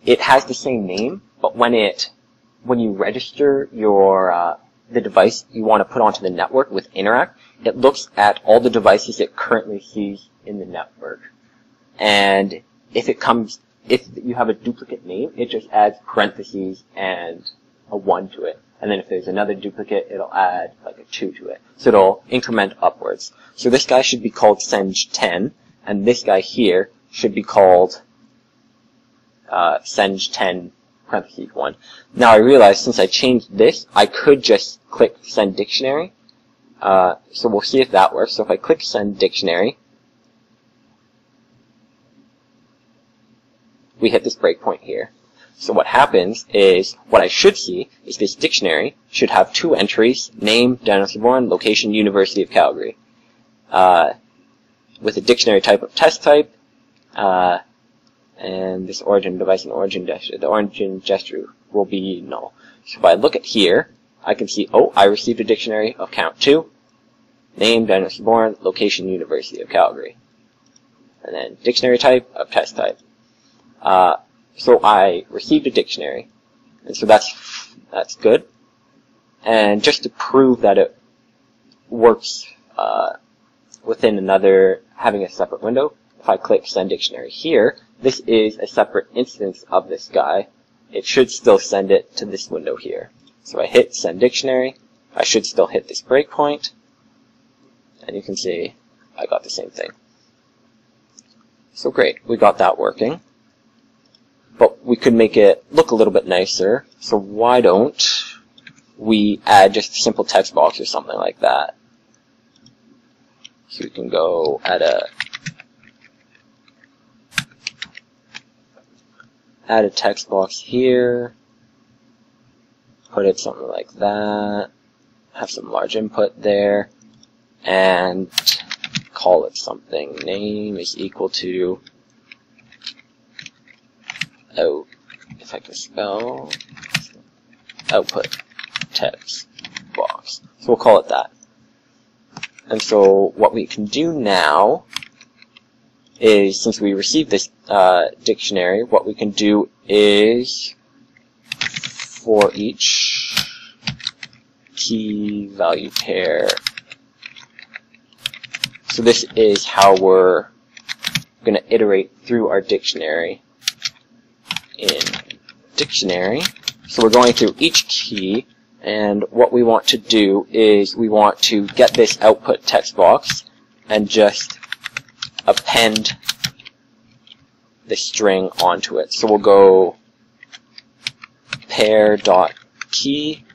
A: it has the same name, but when you register your the device you want to put onto the network with IntAirAct, it looks at all the devices it currently sees in the network. And if you have a duplicate name, it just adds parentheses and a 1 to it. And then if there's another duplicate, it'll add like a 2 to it. So it'll increment upwards. So this guy should be called send10, and this guy here should be called send10 parentheses 1. Now I realize since I changed this, I could just click send dictionary. So we'll see if that works. So if I click send dictionary, we hit this breakpoint here. So what happens is, what I should see is this dictionary should have two entries, name, Daniel Born, location, University of Calgary, with a dictionary type of test type, and this origin device and origin gesture. The origin gesture will be null. So if I look at here, I can see, oh, I received a dictionary of count 2, name, Daniel Born, location, University of Calgary, and then dictionary type of test type. So I received a dictionary, and so that's good. And just to prove that it works within having a separate window, if I click send dictionary here, this is a separate instance of this guy. It should still send it to this window here. So I hit send dictionary, I should still hit this breakpoint, and you can see I got the same thing. So great, we got that working. But we could make it look a little bit nicer, so why don't we add just a simple text box or something like that. So we can go add a text box here, put it something like that, have some large input there, and call it something. Name is equal to, oh, if I can spell, output text box. So we'll call it that. And so what we can do now is, since we received this dictionary, what we can do is, for each key value pair So this is how we're going to iterate through our dictionary. In dictionary, so we're going through each key, and what we want to do is we want to get this output text box and just append the string onto it. So we'll go pair.key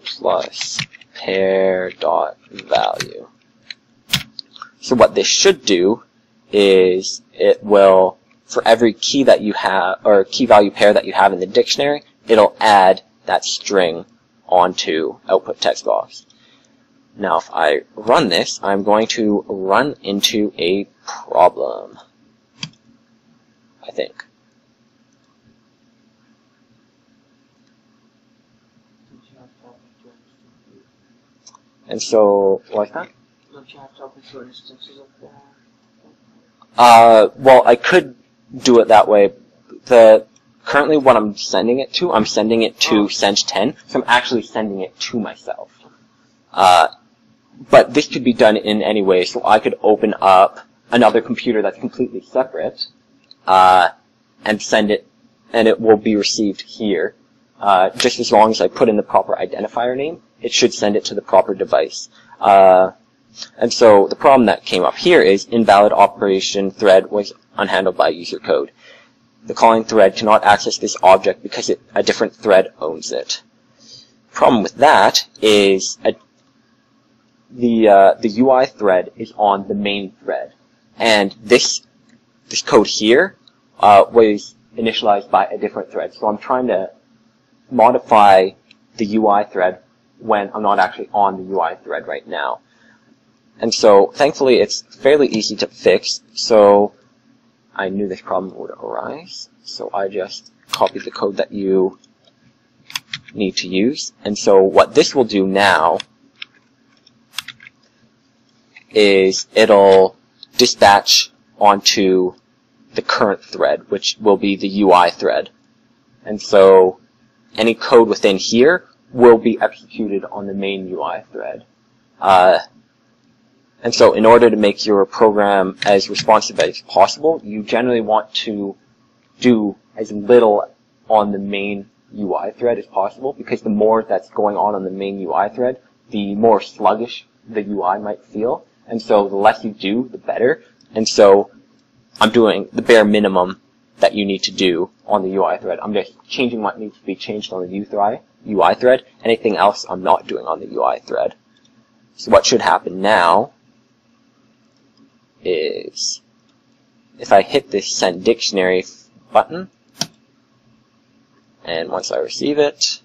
A: plus pair.value. So what this should do is it will, for every key that you have, or key value pair that you have in the dictionary, it'll add that string onto output text box. Now if I run this, I'm going to run into a problem, I think. And so, like that? Well, I could do it that way. Currently what I'm sending it to Send10, so I'm actually sending it to myself. But this could be done in any way, so I could open up another computer that's completely separate, and send it, and it will be received here. Just as long as I put in the proper identifier name, it should send it to the proper device. And so the problem that came up here is invalid operation thread was unhandled by user code. The calling thread cannot access this object because a different thread owns it. The problem with that is the UI thread is on the main thread, and this code here was initialized by a different thread. So I'm trying to modify the UI thread when I'm not actually on the UI thread right now. And so, thankfully, it's fairly easy to fix, so I knew this problem would arise, so I just copied the code that you need to use. And so what this will do now is it'll dispatch onto the current thread, which will be the UI thread. And so any code within here will be executed on the main UI thread. And so in order to make your program as responsive as possible, you generally want to do as little on the main UI thread as possible, because the more that's going on the main UI thread, the more sluggish the UI might feel. And so the less you do, the better. And so I'm doing the bare minimum that you need to do on the UI thread. I'm just changing what needs to be changed on the UI thread. Anything else I'm not doing on the UI thread. So what should happen now is if I hit this send dictionary button, and once I receive it,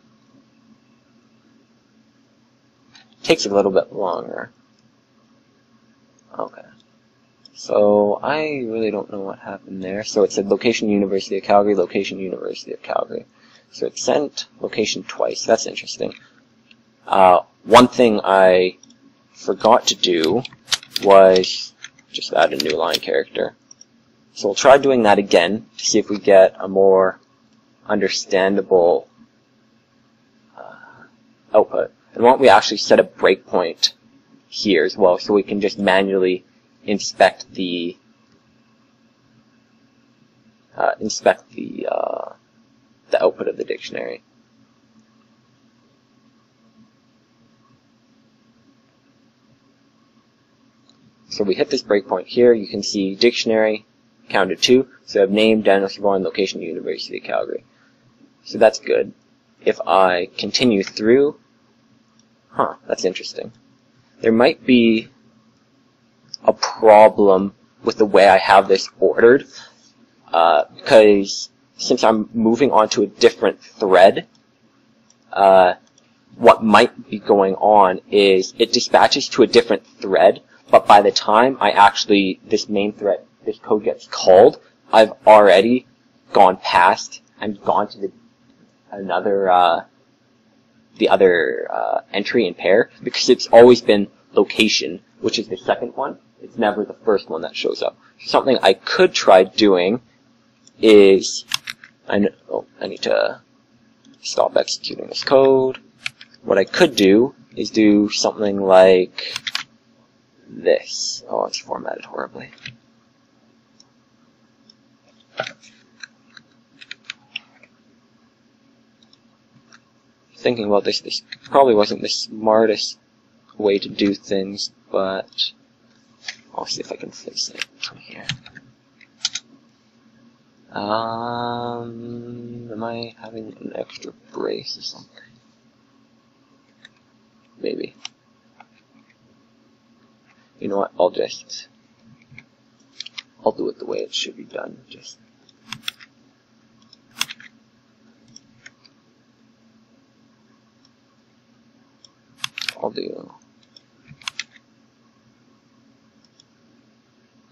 A: takes a little bit longer. Okay. So I really don't know what happened there. So it said location University of Calgary, location University of Calgary. So it sent location twice. That's interesting. One thing I forgot to do was just add a new line character. So we'll try doing that again to see if we get a more understandable output. And why don't we actually set a breakpoint here as well, so we can just manually inspect the output of the dictionary. So we hit this breakpoint here. You can see dictionary counted 2. So I have name, Daniel Siobhan, location, University of Calgary. So that's good. If I continue through, that's interesting. There might be a problem with the way I have this ordered, because since I'm moving on to a different thread, what might be going on is it dispatches to a different thread, but by the time this main thread, this code gets called, I've already gone past and gone to the other entry in pair, because it's always been location, which is the second one. It's never the first one that shows up. Something I could try doing is, I need to stop executing this code. what I could do is do something like this. Oh, it's formatted horribly. Thinking about this, this probably wasn't the smartest way to do things, but I'll see if I can fix it from here. Am I having an extra brace or something? Maybe. You know what, I'll do it the way it should be done.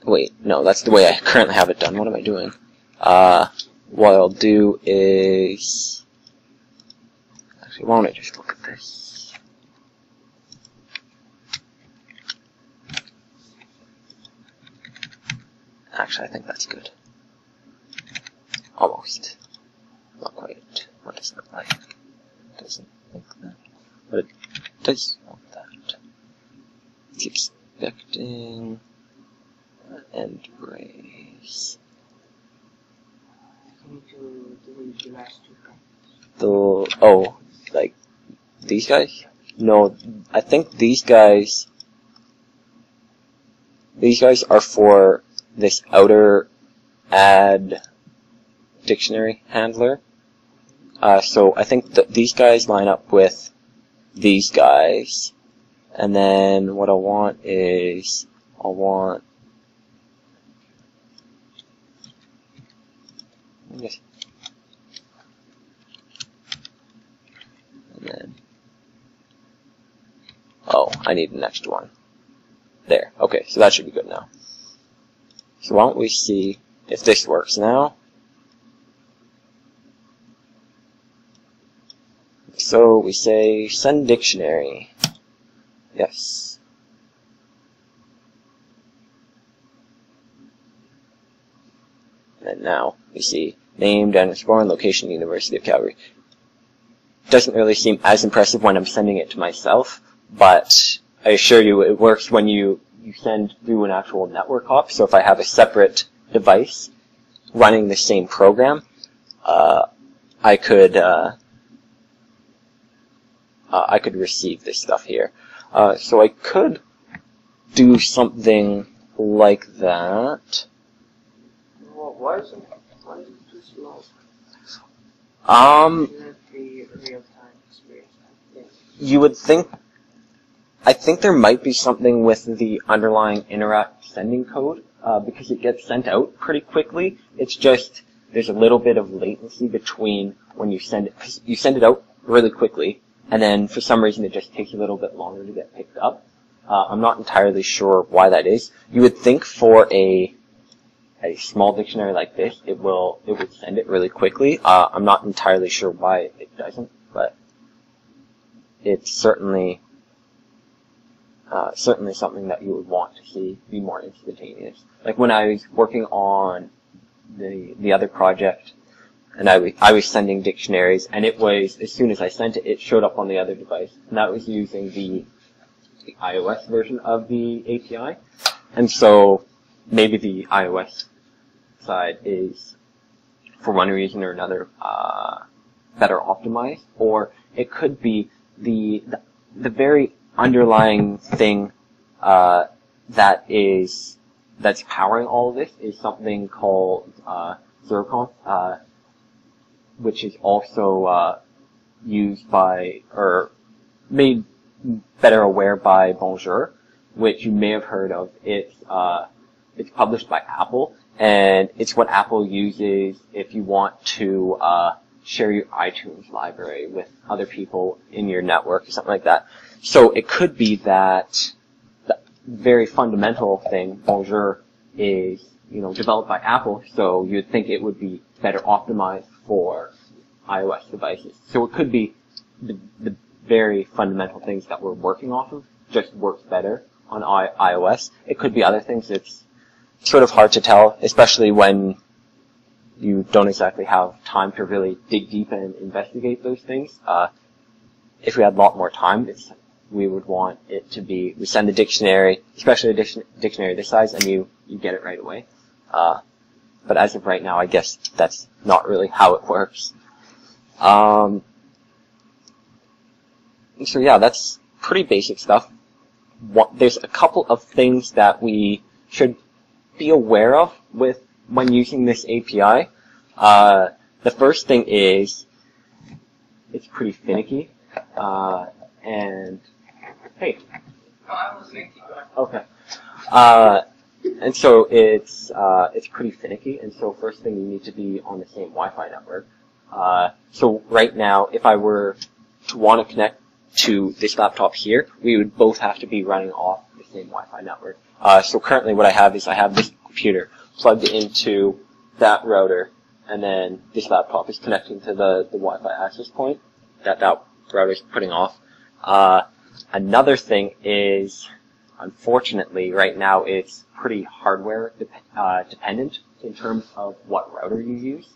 A: Wait, no, that's the way I currently have it done. What am I doing? What I'll do is... Actually, why don't I just look at this? Actually, I think that's good. Almost. Not quite. What does it look like? It doesn't look that. But it does want that. It's expecting an end brace. Oh, like these guys? No, I think these guys are for this outer add dictionary handler. So I think that these guys line up with these guys, and then what I want is and then, oh, I need an extra one. There. Okay, so that should be good now. So why don't we see if this works now. So we say send dictionary. Yes. And now we see named underscore and location University of Calgary. Doesn't really seem as impressive when I'm sending it to myself, but I assure you it works when you send through an actual network hop. So if I have a separate device running the same program, I could receive this stuff here. So I could do something like that.
B: Well, why is it too slow?
A: You would think. I think there might be something with the underlying IntAirAct sending code, because it gets sent out pretty quickly. It's just there's a little bit of latency between when you send it. 'Cause you send it out really quickly, and then for some reason it just takes a little bit longer to get picked up. I'm not entirely sure why that is. You would think for a small dictionary like this, it would send it really quickly. I'm not entirely sure why it doesn't, but it's certainly something that you would want to see be more instantaneous. Like when I was working on the other project, and I was sending dictionaries, and it was, as soon as I sent it, it showed up on the other device, and that was using the iOS version of the API. And so maybe the iOS side is, for one reason or another, better optimized, or it could be the very underlying thing that's powering all of this is something called Zircon, which is also used by, or made better aware by Bonjour, which you may have heard of. It's published by Apple, and it's what Apple uses if you want to share your iTunes library with other people in your network or something like that. So it could be that the very fundamental thing, Bonjour, is, developed by Apple, so you'd think it would be better optimized for iOS devices. So it could be the very fundamental things that we're working off of just works better on iOS. It could be other things. It's sort of hard to tell, especially when you don't exactly have time to really dig deep and investigate those things. if we had a lot more time, we would want it to be, we send the dictionary, especially a dictionary this size, and you get it right away. But as of right now, I guess that's not really how it works. So yeah, that's pretty basic stuff. There's a couple of things that we should be aware of when using this API. The first thing is it's pretty finicky, and hey,
B: I was thinking.
A: okay, and so it's pretty finicky, and so first thing you need to be on the same Wi-Fi network. So right now, if I were to want to connect to this laptop here, we would both have to be running off the same Wi-Fi network. So currently what I have is I have this computer plugged into that router, and then this laptop is connecting to the Wi-Fi access point that router is putting off. Another thing is, unfortunately, right now it's pretty hardware dependent in terms of what router you use,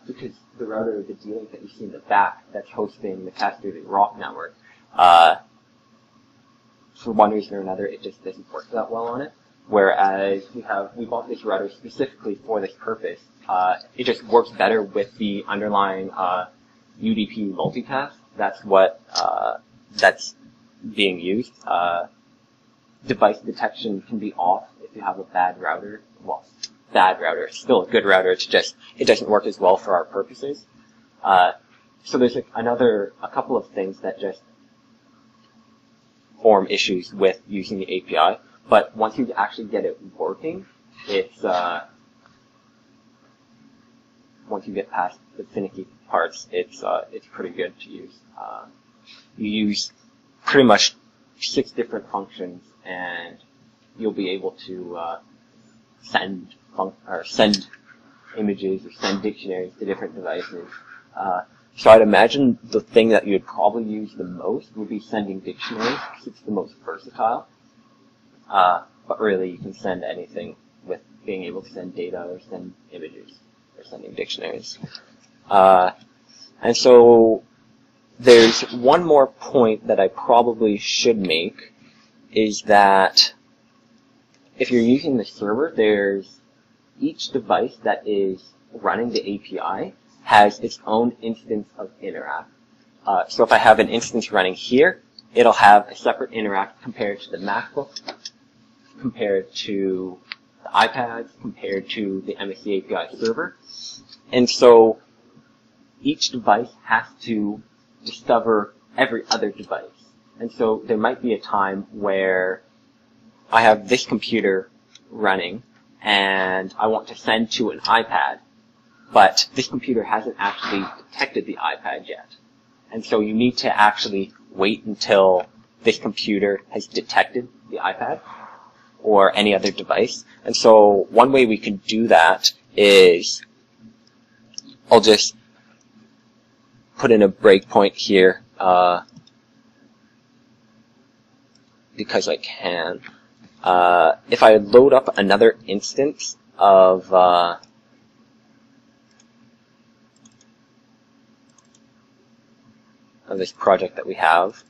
A: because the router, the D-Link that you see in the back, that's hosting the cascading ROC network, for one reason or another, it just doesn't work that well on it. Whereas we bought this router specifically for this purpose. It just works better with the underlying UDP multicast. That's what that's being used. Device detection can be off if you have a bad router. Well, bad router. It's still a good router. It's just it doesn't work as well for our purposes. So there's a couple of things that just form issues with using the API. But once you actually get it working, it's once you get past the finicky parts, it's pretty good to use. You use pretty much 6 different functions, and you'll be able to send images or send dictionaries to different devices. So I'd imagine the thing that you would probably use the most would be sending dictionaries, because it's the most versatile. But really, you can send anything with being able to send data or send images or sending dictionaries. And so there's one more point that I probably should make, is that if you're using the server, there's each device that is running the API has its own instance of IntAirAct. So if I have an instance running here, it'll have a separate IntAirAct compared to the MacBook, compared to the iPads, compared to the MSE API server. And so each device has to discover every other device. And so there might be a time where I have this computer running and I want to send to an iPad, but this computer hasn't actually detected the iPad yet. And so you need to actually wait until this computer has detected the iPad or any other device. And so one way we can do that is I'll just put in a breakpoint here because I can. If I load up another instance of this project that we have,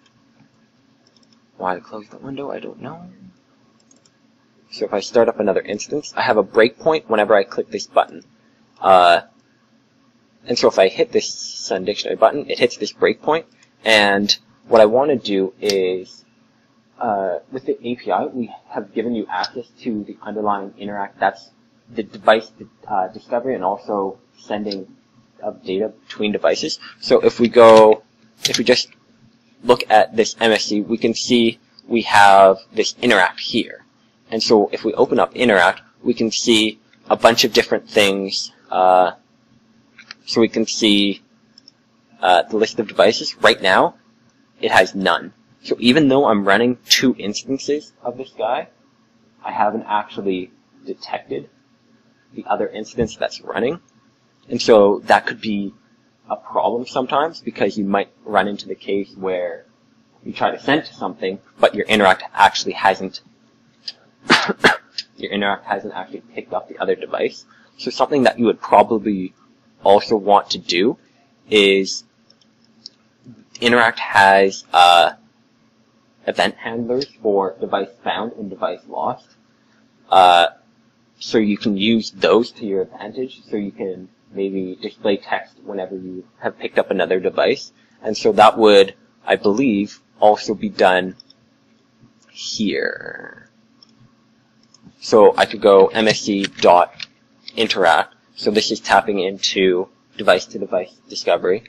A: why I closed that window, I don't know. So if I start up another instance, I have a breakpoint whenever I click this button. And so if I hit this send dictionary button, it hits this breakpoint. And what I want to do is, with the API, we have given you access to the underlying IntAirAct. That's the device discovery and also sending of data between devices. So if we just look at this MSE, we can see we have this IntAirAct here. And so if we open up IntAirAct, we can see a bunch of different things. So we can see the list of devices. Right now, it has none. So even though I'm running 2 instances of this guy, I haven't actually detected the other instance that's running. And so that could be a problem sometimes, because you might run into the case where you try to send to something, but your IntAirAct actually hasn't actually picked up the other device. So something that you would probably also want to do is, IntAirAct has event handlers for device found and device lost. So you can use those to your advantage. So you can maybe display text whenever you have picked up another device. And so that would, I believe, also be done here. So I could go MSE.IntAirAct. So this is tapping into device-to-device discovery.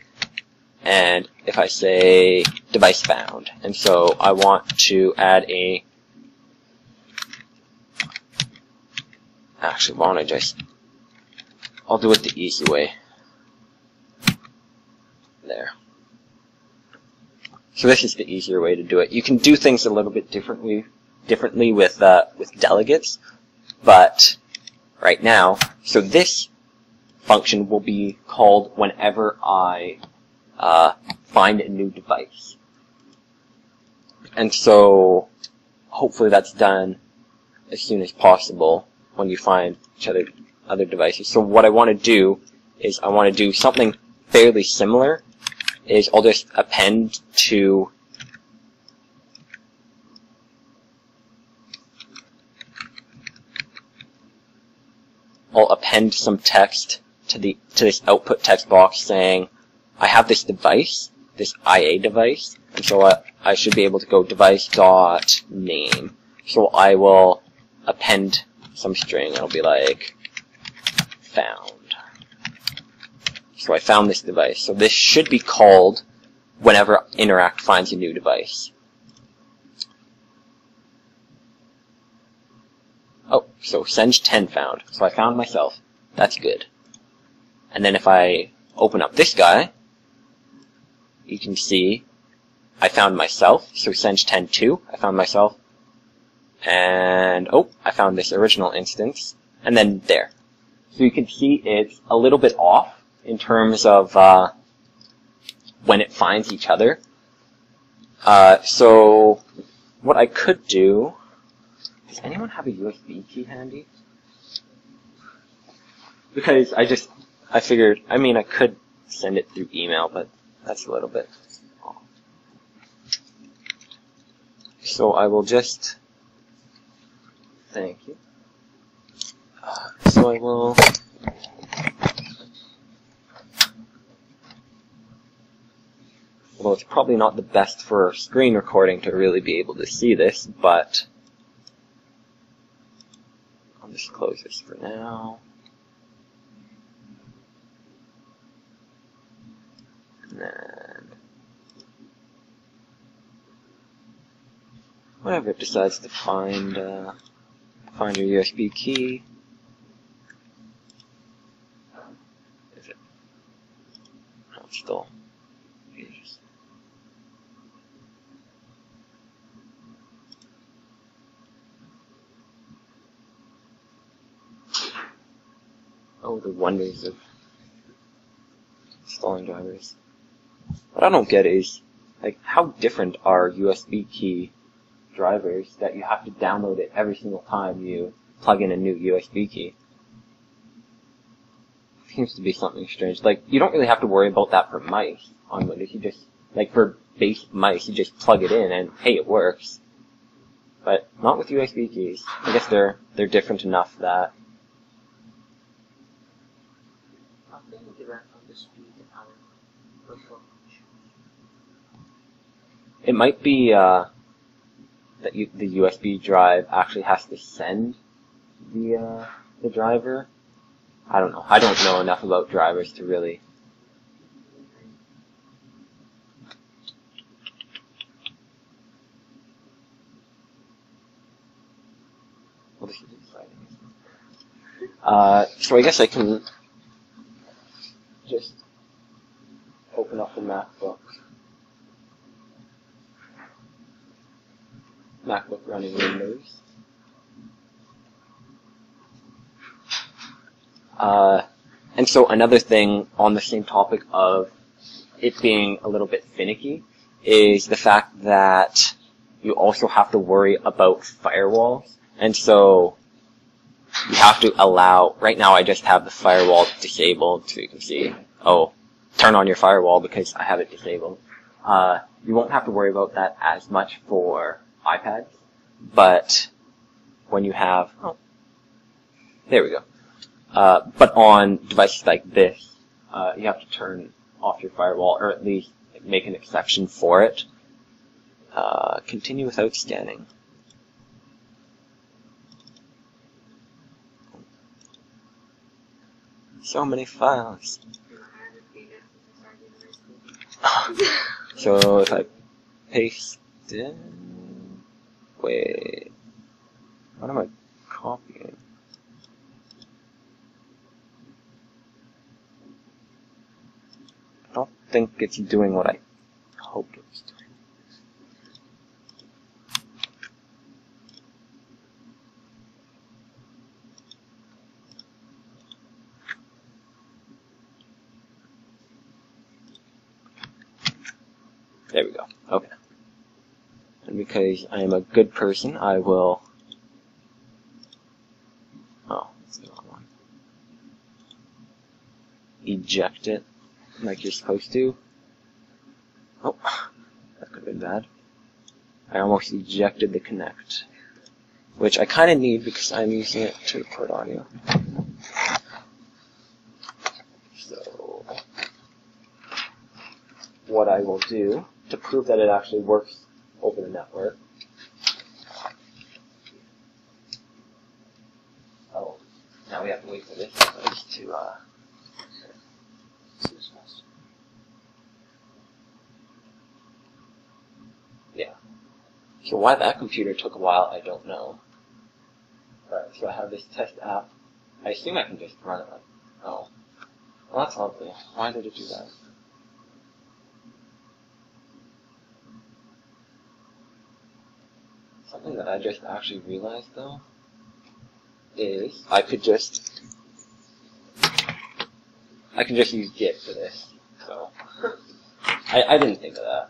A: And if I say device found, and so I want to add a, actually, why don't I just, I'll do it the easy way. There. So this is the easier way to do it. You can do things a little bit differently with delegates, but right now, so this function will be called whenever I find a new device. And so hopefully that's done as soon as possible when you find each other devices. So what I want to do is I want to do something fairly similar. Is I'll just append to some text to this output text box saying I have this device, this IA device, and so I should be able to go device.name. So I will append some string. It'll be like found. So I found this device. So this should be called whenever IntAirAct finds a new device. Oh, so send 10 found. So I found myself. That's good. And then if I open up this guy, you can see I found myself. So send 10 2. I found myself. And oh, I found this original instance. And then there. So you can see it's a little bit off in terms of when it finds each other. So what I could do, does anyone have a USB key handy? Because I figured, I mean I could send it through email, but that's a little bit off. So I will just, thank you. So I will, although it's probably not the best for screen recording to really be able to see this, but I'll just close this for now. And then whenever it decides to find your USB key. Is it? No, it's still. Oh, the wonders of installing drivers. What I don't get is, like, how different are USB key drivers that you have to download it every single time you plug in a new USB key? Seems to be something strange. Like, you don't really have to worry about that for mice on Windows. You just, like, for base mice, you just plug it in and, hey, it works. But not with USB keys. I guess they're different enough that it might be that the USB drive actually has to send the driver. I don't know. I don't know enough about drivers to really. Well, this is exciting. So I guess I can just open up the MacBook running Windows. And so another thing on the same topic of it being a little bit finicky is the fact that you also have to worry about firewalls. And so you have to allow, right now I just have the firewall disabled, so you can see, oh, turn on your firewall because I have it disabled. You won't have to worry about that as much for iPads, but when you have, there we go. But on devices like this, you have to turn off your firewall, or at least make an exception for it. Continue without scanning. So many files. So if I paste in, wait, what am I copying? I don't think it's doing what I hoped it was doing. There we go. Okay. And because I am a good person, I will... Oh, that's the wrong one. Eject it, like you're supposed to. Oh, that could have been bad. I almost ejected the Connect, which I kind of need because I'm using it to record audio. So, what I will do to prove that it actually works over the network. Oh, now we have to wait for this device to, yeah. So why that computer took a while, I don't know. Alright, so I have this test app. I assume I can just run it like, oh. Well, that's lovely. Why did it do that? Something that I just actually realized, though, is I can just use Git for this. So I didn't think of that.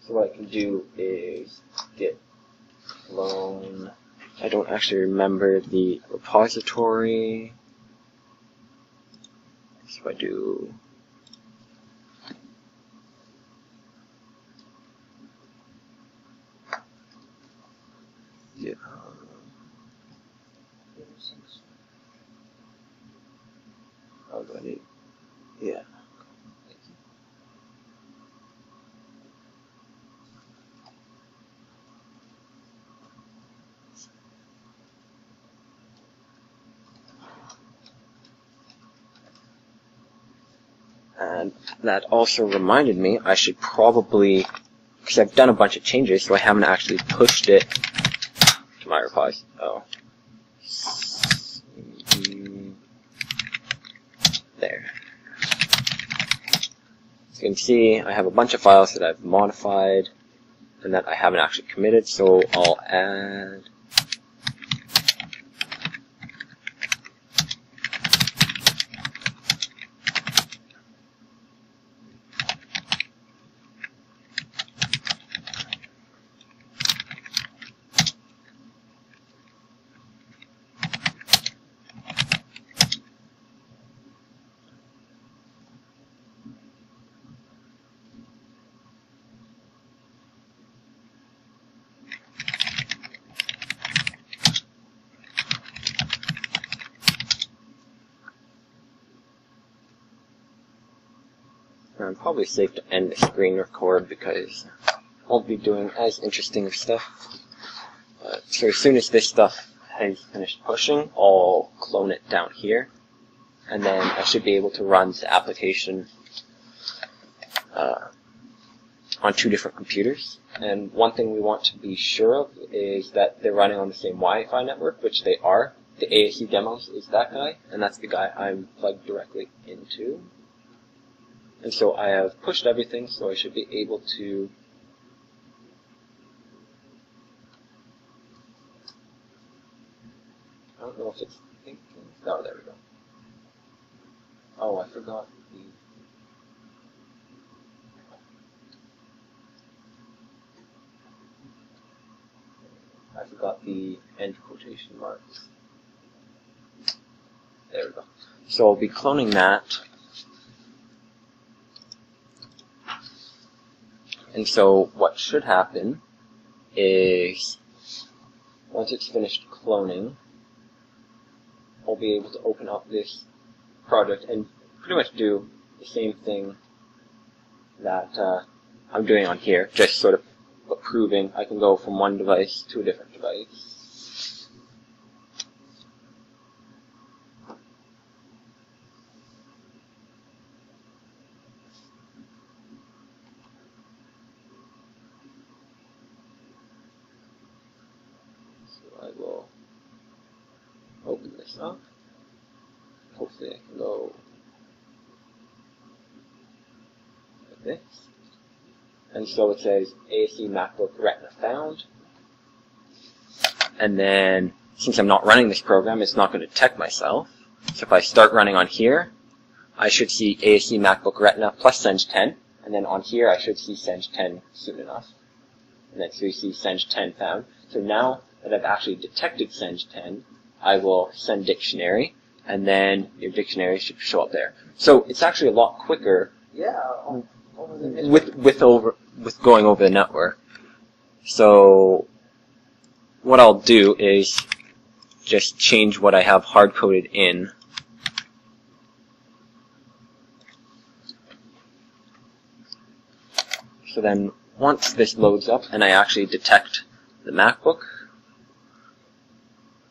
A: So what I can do is git clone. I don't actually remember the repository. So I do oh, do I need? Yeah. And that also reminded me I should probably, because I've done a bunch of changes, so I haven't actually pushed it to my repos. Oh. There. So you can see I have a bunch of files that I've modified and that I haven't actually committed, so I'll add I'm probably safe to end the screen record because I won't be doing as interesting of stuff. So as soon as this stuff has finished pushing, I'll clone it down here, and then I should be able to run the application on two different computers. And one thing we want to be sure of is that they're running on the same Wi-Fi network, which they are. The ASU demos is that guy, and that's the guy I'm plugged directly into. And so I have pushed everything, so I should be able to I don't know if it's thinking. Oh, there we go. Oh, I forgot the end quotation marks. There we go. So I'll be cloning that. And so what should happen is, once it's finished cloning, I'll be able to open up this project and pretty much do the same thing that I'm doing on here, just sort of proving I can go from one device to a different device. So I will open this up. Hopefully I can go like this. And so it says ASE MacBook Retina found. And then, since I'm not running this program, it's not going to detect myself. So if I start running on here, I should see ASE MacBook Retina plus Senge 10. And then on here, I should see Senge 10 soon enough. And then so you see Senge 10 found. So now that I've actually detected Senge 10, I will send dictionary, and then your dictionary should show up there. So it's actually a lot quicker.
B: Yeah.
A: With going over the network. So what I'll do is just change what I have hard-coded in. So then once this loads up and I actually detect the MacBook,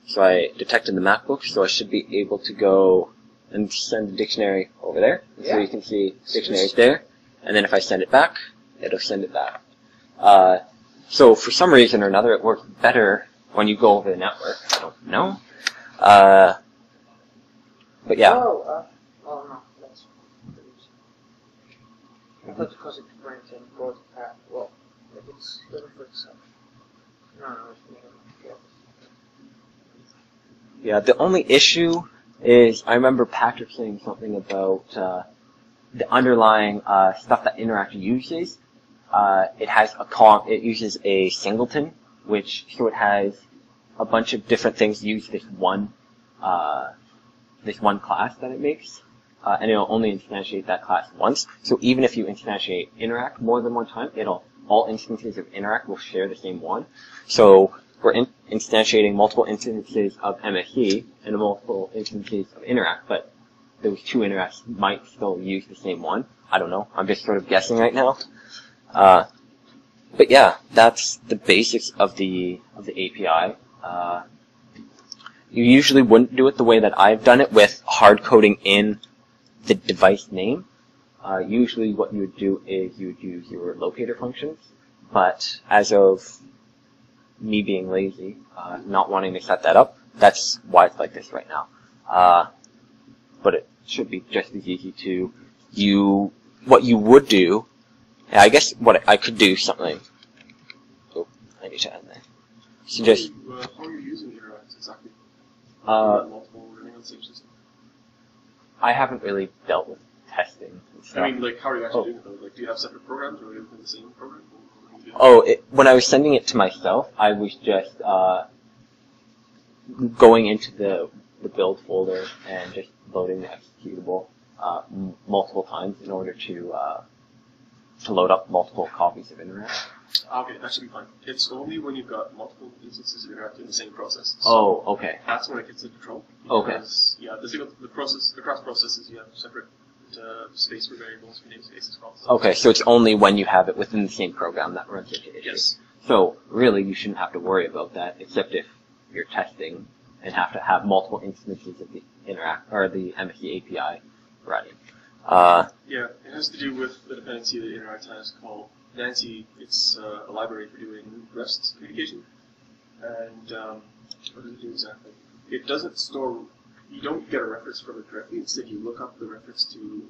A: so I detected the MacBook, so I should be able to go and send the dictionary over there. Yeah. So you can see dictionary's there. And then if I send it back, it'll send it back. So for some reason or another, it works better when you go over the network. I don't know. But yeah.
B: Oh no, that's I thought because it went and brought it back. Well, it's little for itself. No, it's
A: yeah, the only issue is I remember Patrick saying something about the underlying stuff that IntAirAct uses. It uses a singleton, so it has a bunch of different things use this one class that it makes, and it'll only instantiate that class once. So even if you instantiate IntAirAct more than one time, all instances of IntAirAct will share the same one. So we're instantiating multiple instances of MSE and multiple instances of IntAirAct, but those two IntAirActs might still use the same one. I don't know. I'm just sort of guessing right now. But yeah, that's the basics of the API. You usually wouldn't do it the way that I've done it with hard coding in the device name. Usually what you would do is you would use your locator functions, but as of me being lazy, not wanting to set that up, that's why it's like this right now. But it should be just as easy to what you would do. Yeah, I guess what I could do something. Oh, I need to add that. So just.
C: How are you using IntAirAct exactly?
A: Multiple
C: running on the same system.
A: I haven't really dealt with testing and stuff.
C: I mean, like, how are you actually doing it though? Like, do you have separate programs, or are you within the same program?
A: When I was sending it to myself, I was just going into the build folder and just loading the executable multiple times in order to load up multiple copies of IntAirAct.
C: Okay, that should be fine. It's only when you've got multiple instances of IntAirAct in the same process.
A: So okay.
C: That's when it gets into trouble.
A: Because,
C: yeah, the cross processes, you have separate space for variables, for namespaces, calls.
A: Okay, so it's only when you have it within the same program that runs into issues.
C: Yes.
A: So really, you shouldn't have to worry about that, except if you're testing and have to have multiple instances of the IntAirAct or the MSE API running.
C: Yeah, it has to do with the dependency that IntAirAct has called Nancy. It's a library for doing REST communication. And what does it do exactly? It doesn't store. You don't get a reference from it directly. Instead, you look up the reference to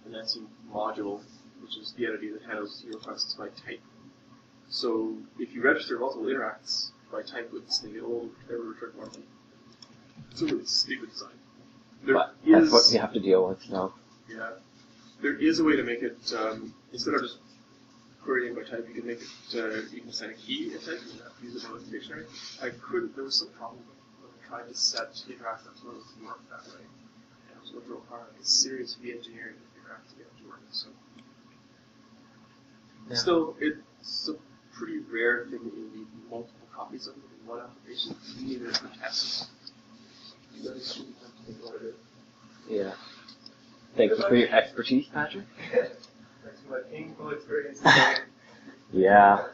C: the Nancy module, which is the entity that handles your requests by type. So if you register multiple interacts by type with this thing, it will never return one of them. It's a really stupid design.
A: But that's what you have to deal with now.
C: Yeah. There is a way to make it, instead of just querying by type, you can make it, you can assign a key and type, and use it in the dictionary. There was some problem when I tried to set interact flows to work that way. And it was going to require like a serious re-engineering of interact to get it to work. So, still, it's a pretty rare thing that you need multiple copies of it in one application. You need it for tests.
A: Yeah. Thank you for your expertise, Patrick.
B: Thanks for my painful experience.
A: Yeah.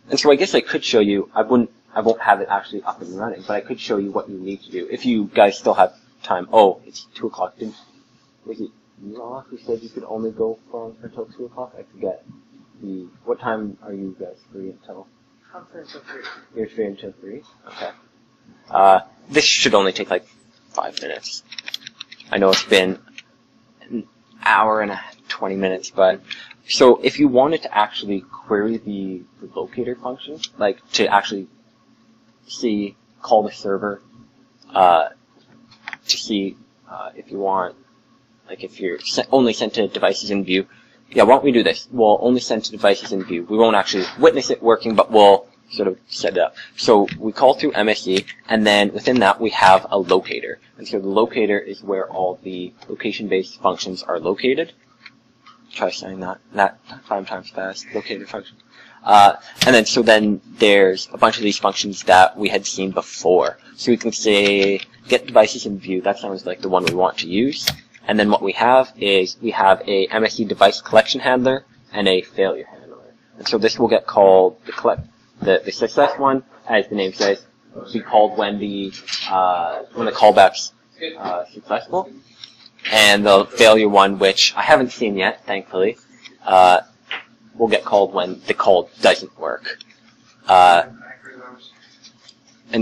A: And so I guess I could show you, I won't have it actually up and running, but I could show you what you need to do. If you guys still have time. Oh, it's 2 o'clock. Was it Ross who said you could only go until 2 o'clock? I forget. What time are you guys free until?
B: I'm free until 3.
A: You're free until 3? Okay. This should only take like 5 minutes. I know it's been an hour and 20 minutes, but so if you wanted to actually query the locator function, like to actually call the server, to see if you want, like if you're only sent to devices in view, yeah, why don't we do this? We'll only send to devices in view. We won't actually witness it working, but we'll sort of set it up. So we call through MSE, and then within that we have a locator. And so the locator is where all the location-based functions are located. Try saying that 5 times fast, locator function. And then there's a bunch of these functions that we had seen before. So we can say get devices in view. That sounds like the one we want to use. And then what we have is we have a MSE device collection handler and a failure handler. And so this will get called the success one, as the name says, will be called when the callback's successful, and the failure one, which I haven't seen yet, thankfully, will get called when the call doesn't work. And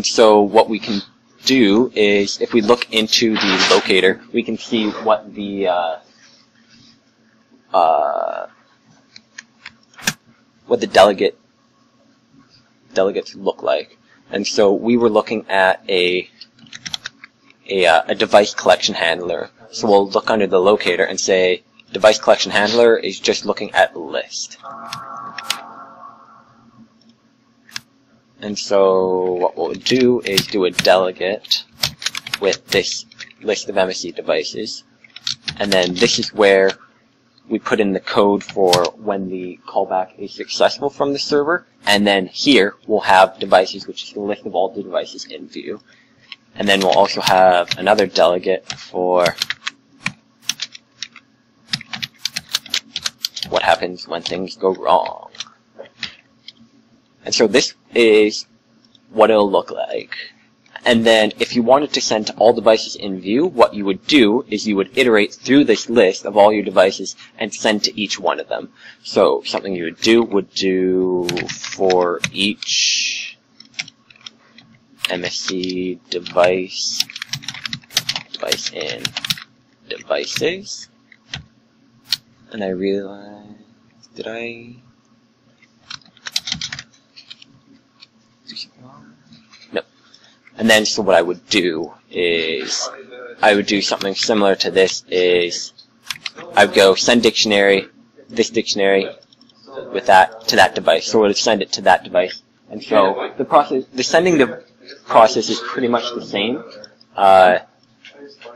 A: so what we can do is, if we look into the locator, we can see what the delegates look like. And so we were looking at a device collection handler. So we'll look under the locator and say device collection handler is just looking at list. And so what we'll do is do a delegate with this list of MSE devices. And then this is where we put in the code for when the callback is successful from the server. And then here we'll have devices, which is the list of all the devices in view. And then we'll also have another delegate for what happens when things go wrong. And so this is what it'll look like. And then if you wanted to send to all devices in view, what you would do is you would iterate through this list of all your devices and send to each one of them. So something you would do for each MSE device in devices. And I realized, did I do something wrong? No. And then, so what I would do is, I would do something similar to this is, I would go send dictionary, this dictionary, with that, to that device. So it would send it to that device. And so, the sending the process is pretty much the same.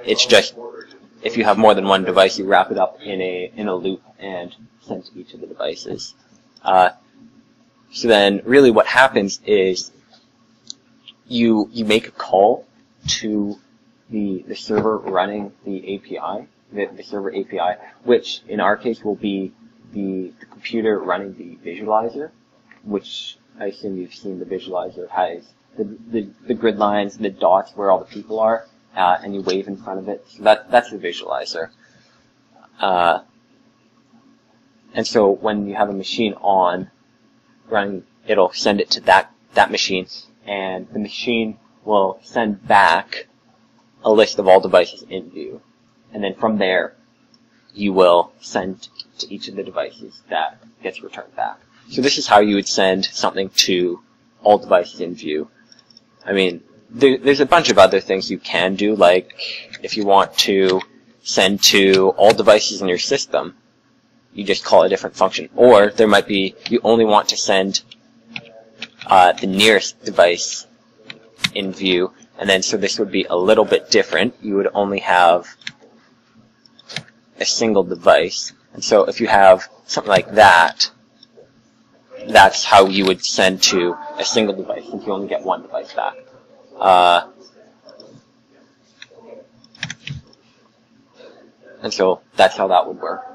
A: It's just, if you have more than one device, you wrap it up in a loop and send to each of the devices. So then, really what happens is, you make a call to the server running the API, the server API, which in our case will be the computer running the visualizer, which I assume you've seen. The visualizer has the grid lines, the dots where all the people are, and you wave in front of it. So that's the visualizer. And so when you have a machine on running, it'll send it to that machine, and the machine will send back a list of all devices in view. And then from there, you will send to each of the devices that gets returned back. So this is how you would send something to all devices in view. I mean, there's a bunch of other things you can do, like if you want to send to all devices in your system, you just call a different function. Or there might be, you only want to send the nearest device in view, and then so this would be a little bit different. You would only have a single device, and so if you have something like that, that's how you would send to a single device, since you only get one device back. And so that's how that would work.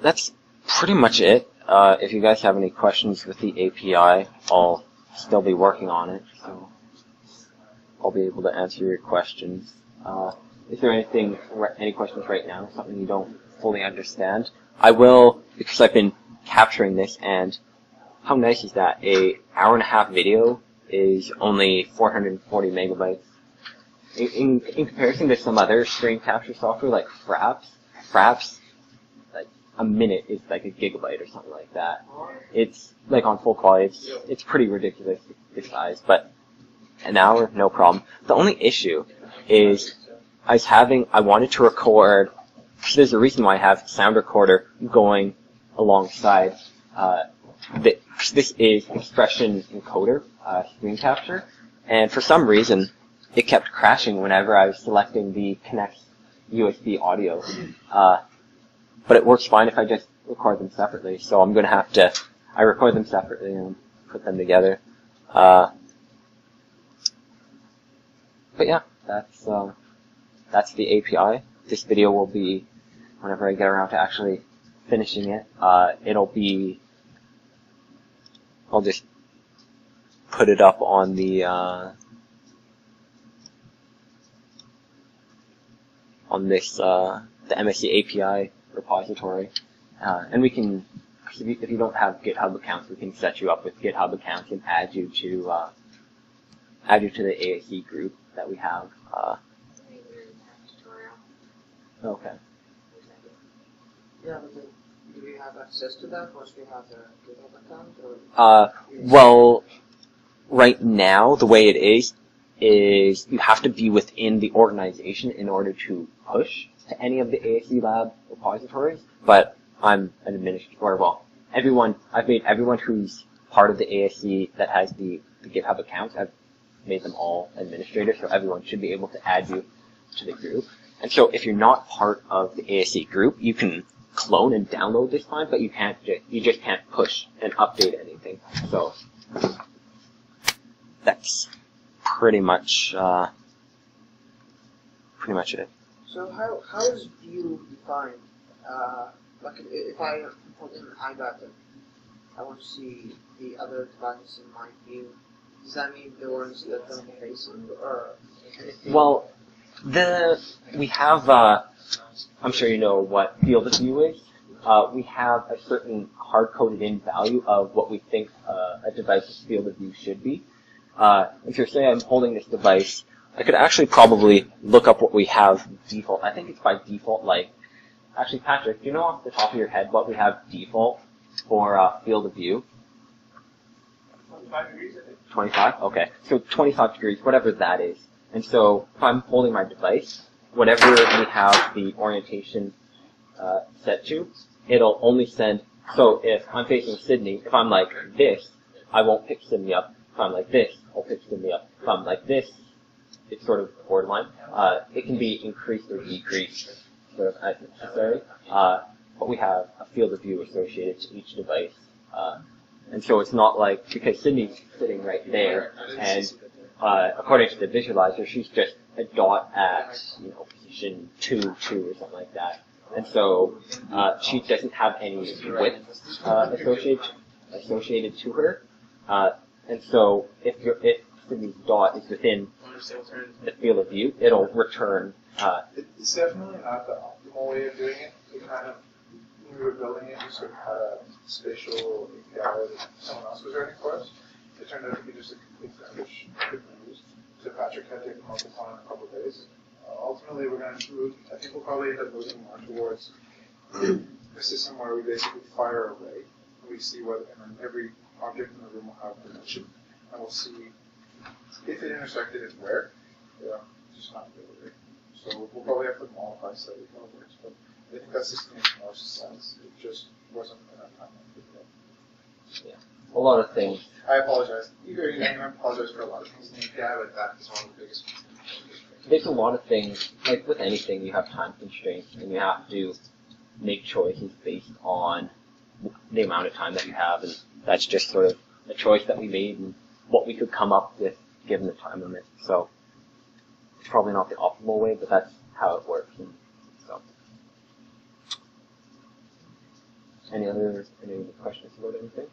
A: That's pretty much it. If you guys have any questions with the API, I'll still be working on it, so I'll be able to answer your questions. Is there any questions right now, something you don't fully understand? I will, because I've been capturing this, and how nice is that? An hour-and-a-half video is only 440 megabytes. In comparison to some other screen capture software like Fraps, like a minute is like a gigabyte or something like that. It's like on full quality, it's pretty ridiculous, the size, but an hour, no problem. The only issue is I wanted to record, because there's a reason why I have sound recorder going alongside, this is expression encoder, screen capture, and for some reason, it kept crashing whenever I was selecting the Connect USB audio. But it works fine if I just record them separately, so I'm going to have to, I record them separately and put them together. But yeah, that's the API. This video will be, whenever I get around to actually finishing it, it'll be, I'll just put it up on the, the MSE API repository, and we can, if you don't have GitHub accounts, we can set you up with GitHub accounts and add you to the ASE group that we have. Okay.
B: Yeah, but do we have access to that once we have the GitHub account? Or?
A: Well, right now, the way it is you have to be within the organization in order to push to any of the ASE Lab repositories, but I'm an administrator, well, I've made everyone who's part of the ASE that has the GitHub account, I've made them all administrators, so everyone should be able to add you to the group. And so if you're not part of the ASE group, you can clone and download this file, but you just can't push and update anything. So that's pretty much it.
B: So how is view defined? Like if I put in iData, I want to see the other devices in my view. Does that mean the ones that I'm facing, or anything?
A: Well, we have, I'm sure you know what field of view is. We have a certain hard-coded in value of what we think a device's field of view should be. If you're saying I'm holding this device, I could actually probably look up what we have default. I think it's by default, like, actually, Patrick, do you know off the top of your head what we have default for field of view?
C: 25 degrees, I think.
A: 25? Okay. So 25 degrees, whatever that is. And so if I'm holding my device, whatever we have the orientation set to, it'll only send, so if I'm facing Sydney, if I'm like this, I won't pick Sydney up. If I'm like this, I'll pick Sydney up. If I'm like this, it's sort of borderline. It can be increased or decreased, sort of as necessary. But we have a field of view associated to each device. And so it's not like, because Sydney's sitting right there, and according to the visualizer, she's just a dot at, position 2, or something like that. And so she doesn't have any width associated to her. And so if Sydney's dot is within the field of view, it'll return.
C: It's definitely not the optimal way of doing it. We kind of, when we were building it, we sort of had a spatial API that someone else was writing for us. It turned out to be just a complete garbage. Couldn't be used. So Patrick had to take a month upon a couple of days.
D: ultimately we're going to move, I think we'll probably end up moving more towards a system where we basically fire array, and we see whether, and then every object in the room will have a dimension, and we'll see if it intersected and where. Yeah, just not really. So we'll probably have to modify slightly how it works, but I think that system makes more sense. It just wasn't enough time.
A: Yeah. A lot of things.
D: I apologize. I apologize for a lot of things in the API, but that is one of the biggest ones.
A: There's a lot of things, like with anything, you have time constraints, and you have to make choices based on the amount of time that you have, and that's just sort of a choice that we made and what we could come up with given the time limit. So it's probably not the optimal way, but that's how it works. And so, any other questions about anything?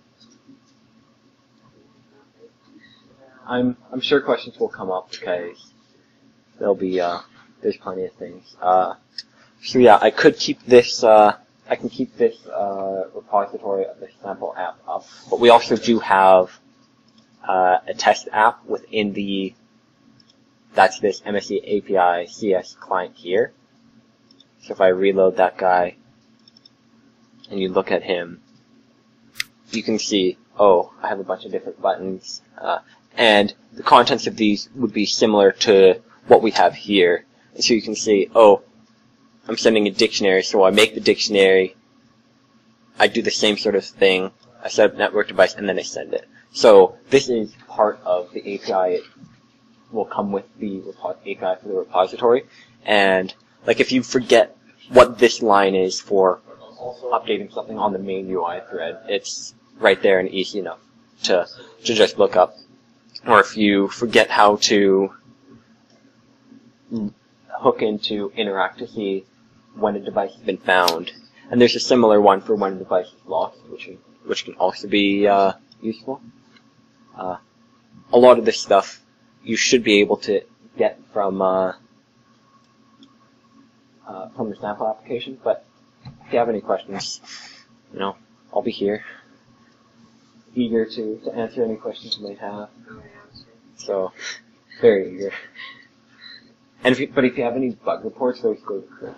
A: I'm sure questions will come up because there'll be there's plenty of things. So yeah, I could keep this. I can keep this repository of the sample app up, but we also do have a test app within the. That's this MSE API-CS client here. So if I reload that guy and you look at him, you can see, oh, I have a bunch of different buttons, and the contents of these would be similar to what we have here. And so you can see, oh, I'm sending a dictionary, so I make the dictionary, I do the same sort of thing, I set up a network device, and then I send it. So this is part of the API. It will come with the API for the repository. And like if you forget what this line is for updating something on the main UI thread, it's right there and easy enough to just look up. Or if you forget how to hook into IntAirAct to see when a device has been found. And there's a similar one for when a device is lost, which can also be useful. A lot of this stuff you should be able to get from the sample application. But if you have any questions, I'll be here, eager to answer any questions you might have. So, very eager. And if you have any bug reports, those go to Chris.